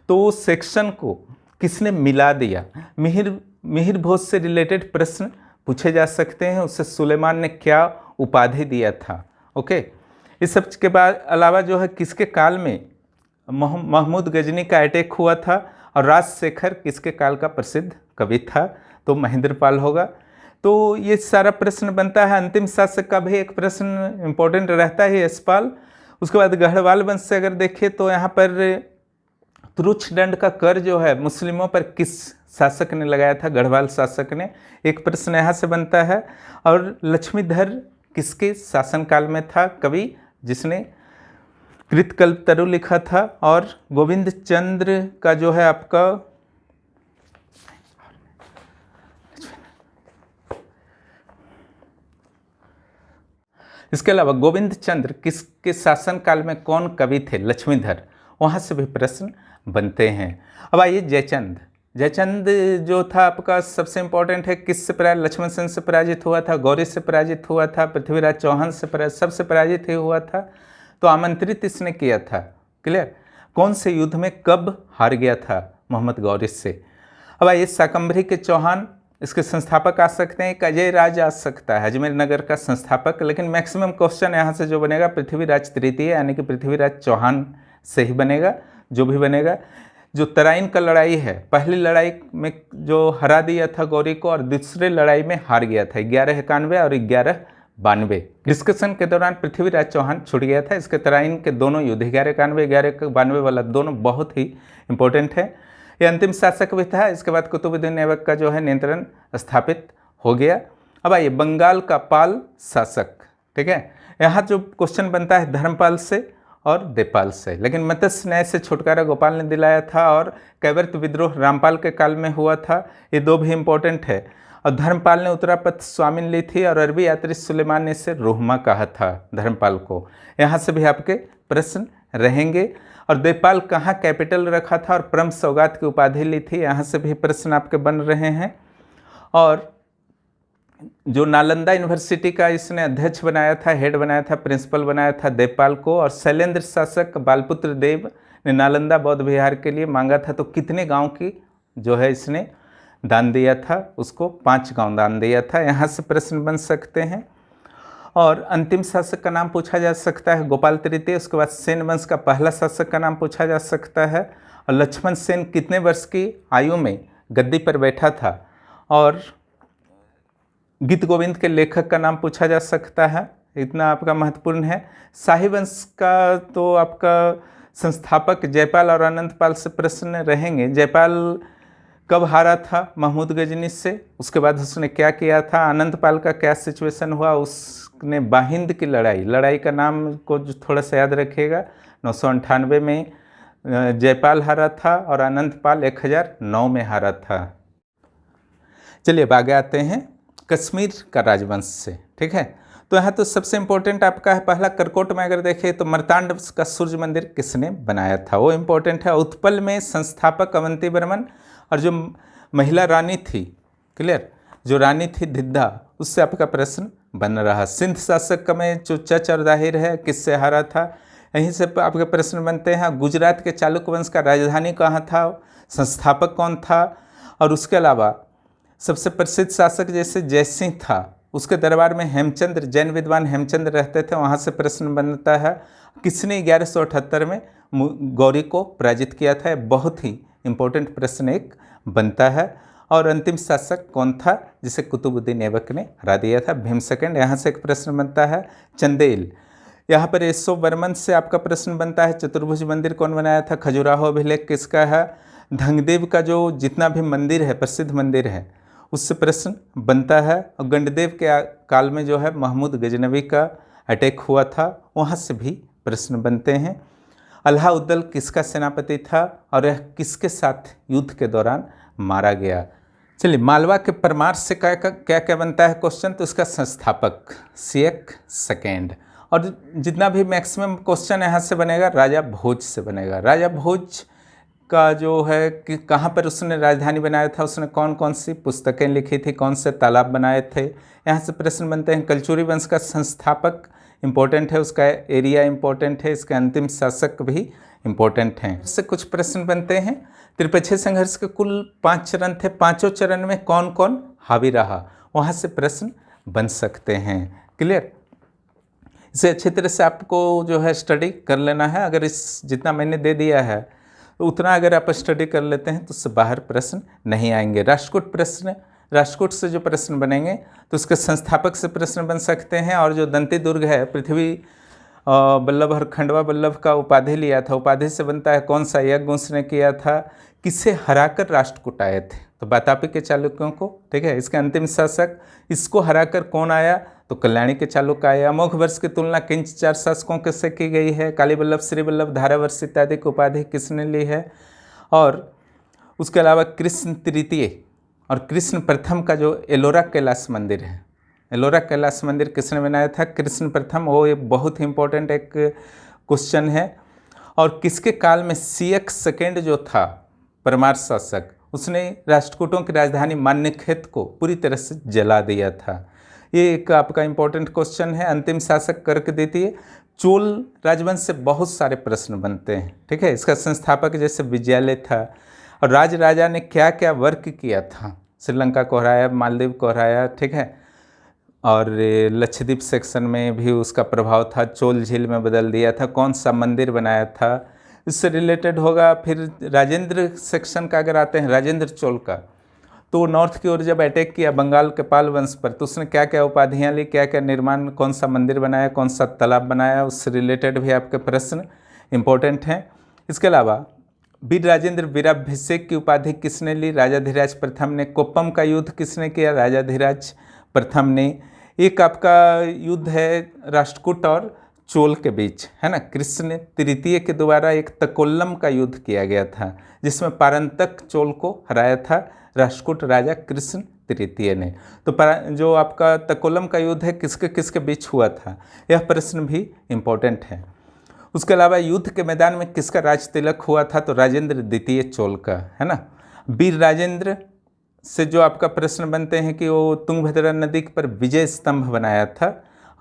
तो उस सेक्शन को किसने मिला दिया। मिहिर भोज से रिलेटेड प्रश्न पूछे जा सकते हैं। उससे सुलेमान ने क्या उपाधि दिया था। ओके, इस सब के बाद अलावा जो है किसके काल में महमूद गजनी का अटैक हुआ था और राजशेखर किसके काल का प्रसिद्ध कवि था, तो महेंद्रपाल होगा। तो ये सारा प्रश्न बनता है। अंतिम शासक का भी एक प्रश्न इंपॉर्टेंट रहता है, यशपाल। उसके बाद गढ़वाल वंश से अगर देखें तो यहाँ पर तुरुच दंड का कर जो है मुस्लिमों पर किस शासक ने लगाया था, गढ़वाल शासक ने, एक प्रश्न यहाँ से बनता है। और लक्ष्मीधर किसके शासनकाल में था कवि जिसने कृतकल्पतरु लिखा था। और गोविंद चंद्र का जो है आपका इसके अलावा गोविंद चंद्र किसके शासनकाल में कौन कवि थे, लक्ष्मीधर, वहाँ से भी प्रश्न बनते हैं। अब आइए जयचंद जो था आपका सबसे इंपॉर्टेंट है। किससे पराजित, लक्ष्मण सेन से पराजित हुआ था, गौरी से पराजित हुआ था, पृथ्वीराज चौहान से सबसे पराजित ही हुआ था। तो आमंत्रित इसने किया था। क्लियर, कौन से युद्ध में कब हार गया था मोहम्मद गौरी से। अब आइए शाकंभरी के चौहान, इसके संस्थापक आ सकते हैं। एक अजय राज आ सकता है, अजमेर नगर का संस्थापक। लेकिन मैक्सिमम क्वेश्चन यहाँ से जो बनेगा पृथ्वीराज तृतीय यानी कि पृथ्वीराज चौहान से ही बनेगा, जो भी बनेगा। जो तराइन का लड़ाई है, पहली लड़ाई में जो हरा दिया था गौरी को और दूसरे लड़ाई में हार गया था 1191 और 1192। डिस्कशन के दौरान पृथ्वीराज चौहान छूट गया था। इसके तराइन के दोनों युद्ध 1191 1192 वाला दोनों बहुत ही इंपॉर्टेंट है। ये अंतिम शासक भी था। इसके बाद कुतुबुद्दीन ऐबक का जो है नियंत्रण स्थापित हो गया। अब आइए बंगाल का पाल शासक, ठीक है। यहाँ जो क्वेश्चन बनता है धर्मपाल से और देवपाल से, लेकिन मत्स्य न्याय से छुटकारा गोपाल ने दिलाया था और कैवर्त विद्रोह रामपाल के काल में हुआ था। ये 2 भी इम्पोर्टेंट है। और धर्मपाल ने उत्तरापथ स्वामिन ली थी और अरबी यात्री सुलेमान ने इसे रोहमा कहा था धर्मपाल को। यहाँ से भी आपके प्रश्न रहेंगे। और देवपाल कहाँ कैपिटल रखा था और परम सौगात की उपाधि ली थी, यहाँ से भी प्रश्न आपके बन रहे हैं। और जो नालंदा यूनिवर्सिटी का इसने अध्यक्ष बनाया था, हेड बनाया था, प्रिंसिपल बनाया था देवपाल को। और शैलेंद्र शासक बालपुत्र देव ने नालंदा बौद्ध विहार के लिए मांगा था, तो कितने गांव की जो है इसने दान दिया था, उसको 5 गांव दान दिया था। यहाँ से प्रश्न बन सकते हैं। और अंतिम शासक का नाम पूछा जा सकता है गोपाल तृतीय। उसके बाद सेन वंश का पहला शासक का नाम पूछा जा सकता है। और लक्ष्मण सेन कितने वर्ष की आयु में गद्दी पर बैठा था। और गीत गोविंद के लेखक का नाम पूछा जा सकता है, इतना आपका महत्वपूर्ण है। शाही वंश का तो आपका संस्थापक जयपाल और अनंतपाल से प्रश्न रहेंगे। जयपाल कब हारा था महमूद गजनी से, उसके बाद उसने क्या किया था, अनंतपाल का क्या सिचुएशन हुआ, उसने बाहिंद की लड़ाई का नाम को जो थोड़ा सा याद रखिएगा। 998 में जयपाल हारा था और अनंतपाल 1009 में हारा था। चलिए अब आगे आते हैं कश्मीर का राजवंश से, ठीक है। तो यहाँ तो सबसे इम्पोर्टेंट आपका है पहला, करकोट में अगर देखें तो मर्तांड का सूर्य मंदिर किसने बनाया था, वो इम्पोर्टेंट है। उत्पल में संस्थापक अवंती वर्मन, और जो महिला रानी थी, क्लियर, जो रानी थी धिद्धा, उससे आपका प्रश्न बन रहा। सिंध शासक में जो चच और दाहिर है किससे हारा था, यहीं से आपके प्रश्न बनते हैं। गुजरात के चालुक्य वंश का राजधानी कहाँ था, संस्थापक कौन था। और उसके अलावा सबसे प्रसिद्ध शासक जैसे जयसिंह था, उसके दरबार में हेमचंद्र, जैन विद्वान हेमचंद्र रहते थे, वहाँ से प्रश्न बनता है किसने 1178 में गौरी को पराजित किया था। बहुत ही इंपॉर्टेंट प्रश्न एक बनता है। और अंतिम शासक कौन था जिसे कुतुबुद्दीन ऐबक ने हरा दिया था, भीम सेकंड। यहाँ से एक प्रश्न बनता है चंदेल, यहाँ पर यशो वर्मन से आपका प्रश्न बनता है चतुर्भुज मंदिर कौन बनाया था, खजुराहो अभिलेख किसका है। धंगदेव का जो जितना भी मंदिर है, प्रसिद्ध मंदिर है, उससे प्रश्न बनता है। और गंडदेव के काल में जो है महमूद गजनवी का अटैक हुआ था, वहाँ से भी प्रश्न बनते हैं। अलाउद्दीन किसका सेनापति था और यह किसके साथ युद्ध के दौरान मारा गया। चलिए मालवा के परमार से क्या क्या बनता है क्वेश्चन, तो इसका संस्थापक सियक सेकेंड। और जितना भी मैक्सिमम क्वेश्चन यहाँ से बनेगा राजा भोज से बनेगा। राजा भोज का जो है कि कहाँ पर उसने राजधानी बनाया था, उसने कौन कौन सी पुस्तकें लिखी थी, कौन से तालाब बनाए थे, यहाँ से प्रश्न बनते हैं। कलचुरी वंश का संस्थापक इम्पोर्टेंट है, उसका एरिया इम्पोर्टेंट है, इसके अंतिम शासक भी इम्पोर्टेंट हैं। इससे कुछ प्रश्न बनते हैं। त्रिपक्षीय संघर्ष के कुल 5 चरण थे, पांचों चरण में कौन कौन हावी रहा, वहाँ से प्रश्न बन सकते हैं। क्लियर, इसे अच्छी तरह से आपको जो है स्टडी कर लेना है। अगर इस जितना मैंने दे दिया है तो उतना अगर आप स्टडी कर लेते हैं तो उससे बाहर प्रश्न नहीं आएंगे। राष्ट्रकूट प्रश्न, राष्ट्रकूट से जो प्रश्न बनेंगे तो उसके संस्थापक से प्रश्न बन सकते हैं। और जो दंती दुर्ग है, पृथ्वी बल्लभ और खंडवा बल्लभ का उपाधि लिया था, उपाधि से बनता है कौन सा यज्ञ उसने किया था, किसे हराकर राष्ट्रकूट आए थे, तो वातापी के चालुक्यों को, ठीक है। इसके अंतिम शासक, इसको हराकर कौन आया, तो कल्याणी के चालुक्य आया। अमोघ वर्ष की तुलना किन 4 शासकों के से की गई है, काली बल्लभ, श्री बल्लभ, धारावर्ष इत्यादि की उपाधि किसने ली है। और उसके अलावा कृष्ण तृतीय और कृष्ण प्रथम का जो एलोरा कैलाश मंदिर है, एलोरा कैलाश मंदिर किसने बनाया था, कृष्ण प्रथम, वो एक बहुत ही इंपॉर्टेंट एक क्वेश्चन है। और किसके काल में सियक सेकेंड जो था परमार शासक, उसने राष्ट्रकूटों की राजधानी मान्यखेत को पूरी तरह से जला दिया था। ये एक आपका इंपॉर्टेंट क्वेश्चन है। अंतिम शासक कर्क द्वितीय। चोल राजवंश से बहुत सारे प्रश्न बनते हैं, ठीक है। इसका संस्थापक जैसे विजयालय था। और राजा ने क्या क्या वर्क किया था, श्रीलंका को हराया, मालदीव को हराया, ठीक है। और लक्षद्वीप सेक्शन में भी उसका प्रभाव था, चोल झील में बदल दिया था, कौन सा मंदिर बनाया था, इससे रिलेटेड होगा। फिर राजेंद्र सेक्शन का अगर आते हैं, राजेंद्र चोल का, तो नॉर्थ की ओर जब अटैक किया बंगाल के पाल वंश पर, तो उसने क्या क्या उपाधियाँ ली, क्या क्या निर्माण, कौन सा मंदिर बनाया, कौन सा तालाब बनाया, उससे रिलेटेड भी आपके प्रश्न इंपॉर्टेंट हैं। इसके अलावा वीर राजेंद्र वीराभिषेक की उपाधि किसने ली, राजाधिराज प्रथम ने। कोप्पम का युद्ध किसने किया, राजाधिराज प्रथम ने। एक आपका युद्ध है राष्ट्रकूट और चोल के बीच, है ना, कृष्ण तृतीय के द्वारा एक तकोल्लम का युद्ध किया गया था, जिसमें पारंतक चोल को हराया था राष्ट्रकूट राजा कृष्ण तृतीय ने। तो जो आपका तकोल्लम का युद्ध है किसके किसके बीच हुआ था, यह प्रश्न भी इम्पोर्टेंट है। उसके अलावा युद्ध के मैदान में किसका राज तिलक हुआ था, तो राजेंद्र द्वितीय चोल का, है ना। वीर राजेंद्र से जो आपका प्रश्न बनते हैं कि वो तुंगभद्रा नदी पर विजय स्तंभ बनाया था।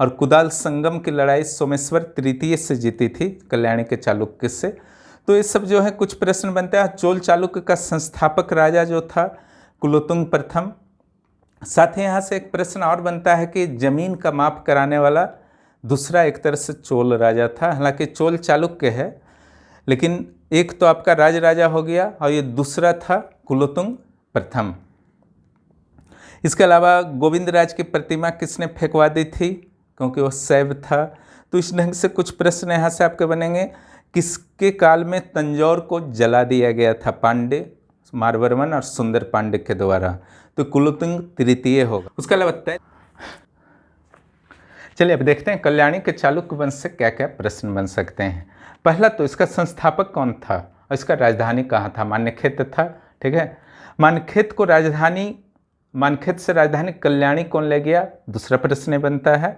और कुदाल संगम की लड़ाई सोमेश्वर तृतीय से जीती थी कल्याणी के चालुक्य से। तो ये सब जो है कुछ प्रश्न बनते हैं। चोल चालुक्य का संस्थापक राजा जो था कुलोतुंग प्रथम, साथ ही यहाँ से एक प्रश्न और बनता है कि जमीन का माप कराने वाला दूसरा एक तरह से चोल राजा था। हालांकि चोल चालुक्य है, लेकिन एक तो आपका राजा हो गया और ये दूसरा था कुलोत्तुंग प्रथम। इसके अलावा गोविंद राज की प्रतिमा किसने फेंकवा दी थी, क्योंकि वह शैव था। तो इस ढंग से कुछ प्रश्न यहाँ से आपके बनेंगे। किसके काल में तंजौर को जला दिया गया था, पांडे मारवर्मन और सुंदर पांडे के द्वारा। तो कुलोत्तुंग तृतीय होगा। उसके अलावा चलिए अब देखते हैं कल्याणी के चालुक्य वंश से क्या क्या प्रश्न बन सकते हैं। पहला तो इसका संस्थापक कौन था और इसका राजधानी कहाँ था। मान्यखेत था, ठीक है। मान्यखेत से राजधानी कल्याणी कौन ले गया, दूसरा प्रश्न बनता है।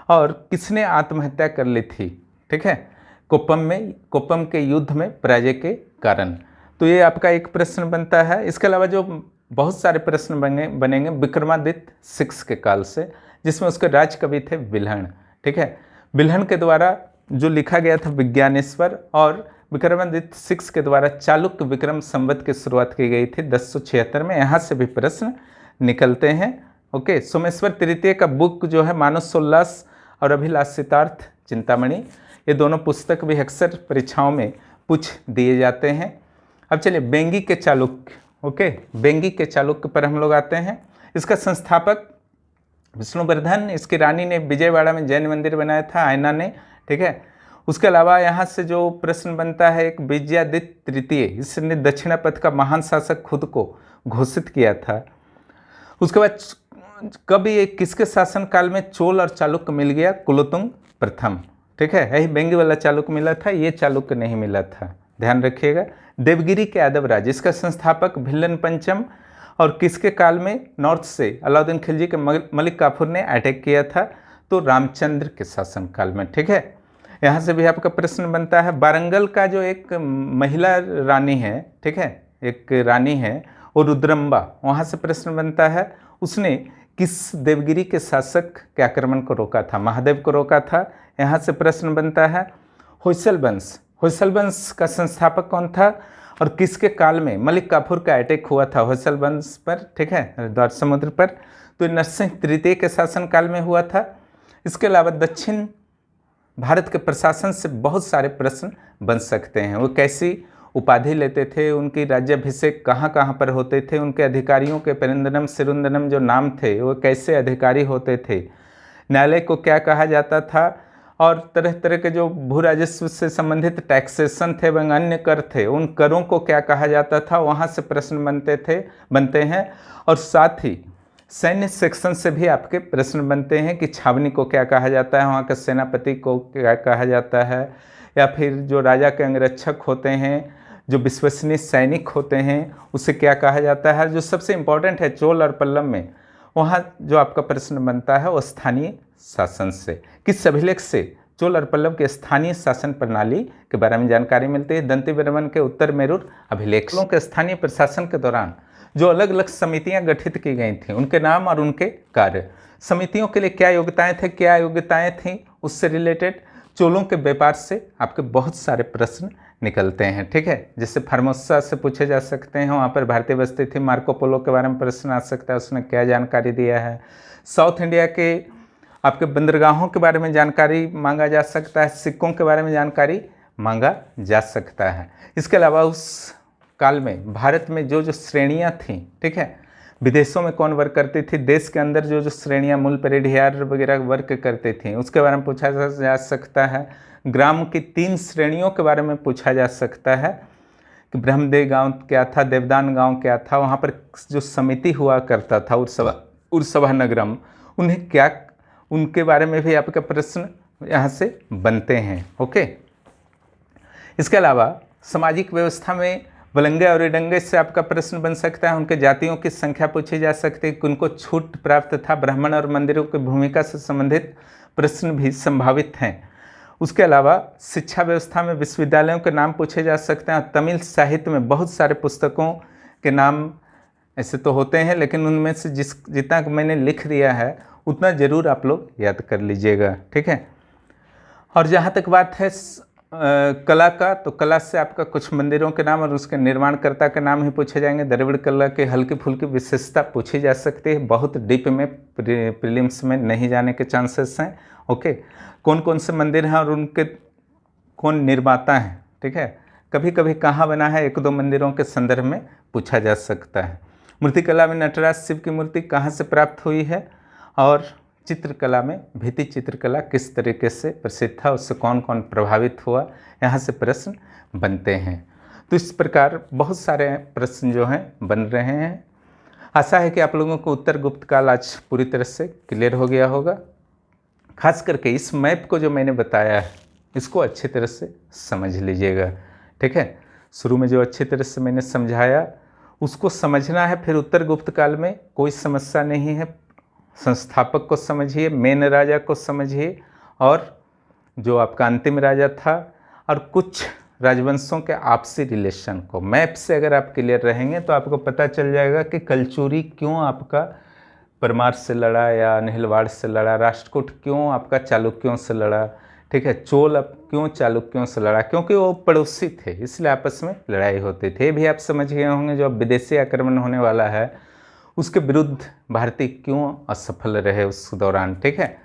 और किसने आत्महत्या कर ली थी, ठीक है, कोप्पम के युद्ध में पराजय के कारण। तो ये आपका एक प्रश्न बनता है। इसके अलावा जो बहुत सारे प्रश्न बनेंगे विक्रमादित्य 6 के काल से, जिसमें उसके राजकवि थे विल्हण, ठीक है। विल्हण के द्वारा जो लिखा गया था विज्ञानेश्वर, और विक्रमादित्य 6 के द्वारा चालुक्य विक्रम संवत की शुरुआत की गई थी 1076 में। यहाँ से भी प्रश्न निकलते हैं। ओके, सोमेश्वर तृतीय का बुक जो है मानसोल्लास और अभिलाषितार्थ चिंतामणि, ये दोनों पुस्तक भी अक्सर परीक्षाओं में पूछ दिए जाते हैं। अब चलिए बेंगी के चालुक्य, ओके, बेंगी के चालुक्य पर हम लोग आते हैं। इसका संस्थापक विष्णुवर्धन, इसकी रानी ने विजयवाड़ा में जैन मंदिर बनाया था, आयना ने, ठीक है। उसके अलावा यहाँ से जो प्रश्न बनता है एक विजयादित्य तृतीय, इसने दक्षिणापथ का महान शासक खुद को घोषित किया था। उसके बाद कब ये किसके शासनकाल में चोल और चालुक्य मिल गया, कुलोत्तुंग प्रथम, ठीक है। यही बेंगी वाला चालुक्य मिला था, ये चालुक्य नहीं मिला था, ध्यान रखिएगा। देवगिरी के यादव राज, इसका संस्थापक भिल्लन पंचम, और किसके काल में नॉर्थ से अलाउद्दीन खिलजी के मलिक काफूर ने अटैक किया था, तो रामचंद्र के शासनकाल में, ठीक है। यहाँ से भी आपका प्रश्न बनता है वारंगल का जो एक महिला रानी है, ठीक है, एक रानी है और रुद्रम्बा, वहाँ से प्रश्न बनता है उसने किस देवगिरी के शासक के आक्रमण को रोका था, महादेव को रोका था। यहाँ से प्रश्न बनता है होयसल वंश का संस्थापक कौन था और किसके काल में मलिक काफूर का अटैक हुआ था होयसल वंश पर, ठीक है, द्वार समुद्र पर। तो नरसिंह तृतीय के शासनकाल में हुआ था। इसके अलावा दक्षिण भारत के प्रशासन से बहुत सारे प्रश्न बन सकते हैं। वो कैसी उपाधि लेते थे, उनकी राज्याभिषेक कहाँ कहाँ पर होते थे, उनके अधिकारियों के पेरिंदनम सिरुंदनम जो नाम थे वो कैसे अधिकारी होते थे, न्यायालय को क्या कहा जाता था, और तरह तरह के जो भू राजस्व से संबंधित टैक्सेशन थे एवं अन्य कर थे, उन करों को क्या कहा जाता था, वहाँ से प्रश्न बनते हैं। और साथ ही सैन्य सेक्शन से भी आपके प्रश्न बनते हैं कि छावनी को क्या कहा जाता है, वहाँ के सेनापति को क्या कहा जाता है, या फिर जो राजा के अंगरक्षक होते हैं, जो विश्वसनीय सैनिक होते हैं, उसे क्या कहा जाता है। जो सबसे इम्पोर्टेंट है चोल और पल्लव में, वहाँ जो आपका प्रश्न बनता है वो स्थानीय शासन से, किस अभिलेख से चोल और पल्लव के स्थानीय शासन प्रणाली के बारे में जानकारी मिलती है। दंती बर्मन के उत्तर मेरुर अभिलेखों के स्थानीय प्रशासन के दौरान जो अलग अलग समितियां गठित की गई थीं, उनके नाम और उनके कार्य, समितियों के लिए क्या योग्यताएं थीं, उससे रिलेटेड चोलों के व्यापार से आपके बहुत सारे प्रश्न निकलते हैं, ठीक है। जैसे फार्मोसा से पूछे जा सकते हैं, वहाँ पर भारतीय बस्ती थी, मार्को पोलो के बारे में प्रश्न आ सकता है, उसने क्या जानकारी दिया है। साउथ इंडिया के आपके बंदरगाहों के बारे में जानकारी मांगा जा सकता है, सिक्कों के बारे में जानकारी मांगा जा सकता है। इसके अलावा उस काल में भारत में जो श्रेणियाँ थीं, ठीक है, विदेशों में कौन वर्क करती थी, देश के अंदर जो श्रेणियाँ मूल पेरिडियार वगैरह वर्क करती थीं, उसके बारे में पूछा जा सकता है। ग्राम की 3 श्रेणियों के बारे में पूछा जा सकता है कि ब्रह्मदेव गांव क्या था, देवदान गांव क्या था, वहाँ पर जो समिति हुआ करता था उर्सभा नगरम, उन्हें क्या, उनके बारे में भी आपके प्रश्न यहाँ से बनते हैं, ओके। इसके अलावा सामाजिक व्यवस्था में वलंगे और इडंगे से आपका प्रश्न बन सकता है, उनके जातियों की संख्या पूछी जा सकती है, उनको छूट प्राप्त था, ब्राह्मण और मंदिरों की भूमिका से संबंधित प्रश्न भी संभावित हैं। उसके अलावा शिक्षा व्यवस्था में विश्वविद्यालयों के नाम पूछे जा सकते हैं। तमिल साहित्य में बहुत सारे पुस्तकों के नाम ऐसे तो होते हैं, लेकिन उनमें से जितना मैंने लिख दिया है उतना ज़रूर आप लोग याद कर लीजिएगा, ठीक है। और जहाँ तक बात है कला का, तो कला से आपका कुछ मंदिरों के नाम और उसके निर्माणकर्ता के नाम ही पूछे जाएंगे। द्रविड़ कला की हल्की फुल्की विशेषता पूछी जा सकती है, बहुत डीप में प्रीलिम्स में नहीं जाने के चांसेस हैं। ओके, कौन कौन से मंदिर हैं और उनके कौन निर्माता हैं, ठीक है। कभी कभी कहाँ बना है, एक दो मंदिरों के संदर्भ में पूछा जा सकता है। मूर्तिकला में नटराज शिव की मूर्ति कहाँ से प्राप्त हुई है, और चित्रकला में भित्ति चित्रकला किस तरीके से प्रसिद्ध था, उससे कौन कौन प्रभावित हुआ, यहाँ से प्रश्न बनते हैं। तो इस प्रकार बहुत सारे प्रश्न जो हैं बन रहे हैं। आशा है कि आप लोगों को उत्तर गुप्त काल आज पूरी तरह से क्लियर हो गया होगा। खास करके इस मैप को जो मैंने बताया है इसको अच्छी तरह से समझ लीजिएगा, ठीक है। शुरू में जो अच्छी तरह से मैंने समझाया उसको समझना है, फिर उत्तर गुप्त काल में कोई समस्या नहीं है। संस्थापक को समझिए, मेन राजा को समझिए, और जो आपका अंतिम राजा था, और कुछ राजवंशों के आपसी रिलेशन को मैप से अगर आप क्लियर रहेंगे तो आपको पता चल जाएगा कि कलचुरी क्यों आपका परमार से लड़ा या नीलवाड़ से लड़ा, राष्ट्रकूट क्यों आपका चालुक्यों से लड़ा, ठीक है, चोल अब क्यों चालुक्यों से लड़ा, क्योंकि वो पड़ोसी थे इसलिए आपस में लड़ाई होती थी। ये भी आप समझ गए होंगे, जो अब विदेशी आक्रमण होने वाला है उसके विरुद्ध भारतीय क्यों असफल रहे उस दौरान, ठीक है।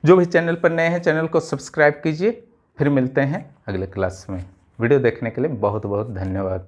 जो भी चैनल पर नए हैं चैनल को सब्सक्राइब कीजिए। फिर मिलते हैं अगले क्लास में। वीडियो देखने के लिए बहुत बहुत धन्यवाद।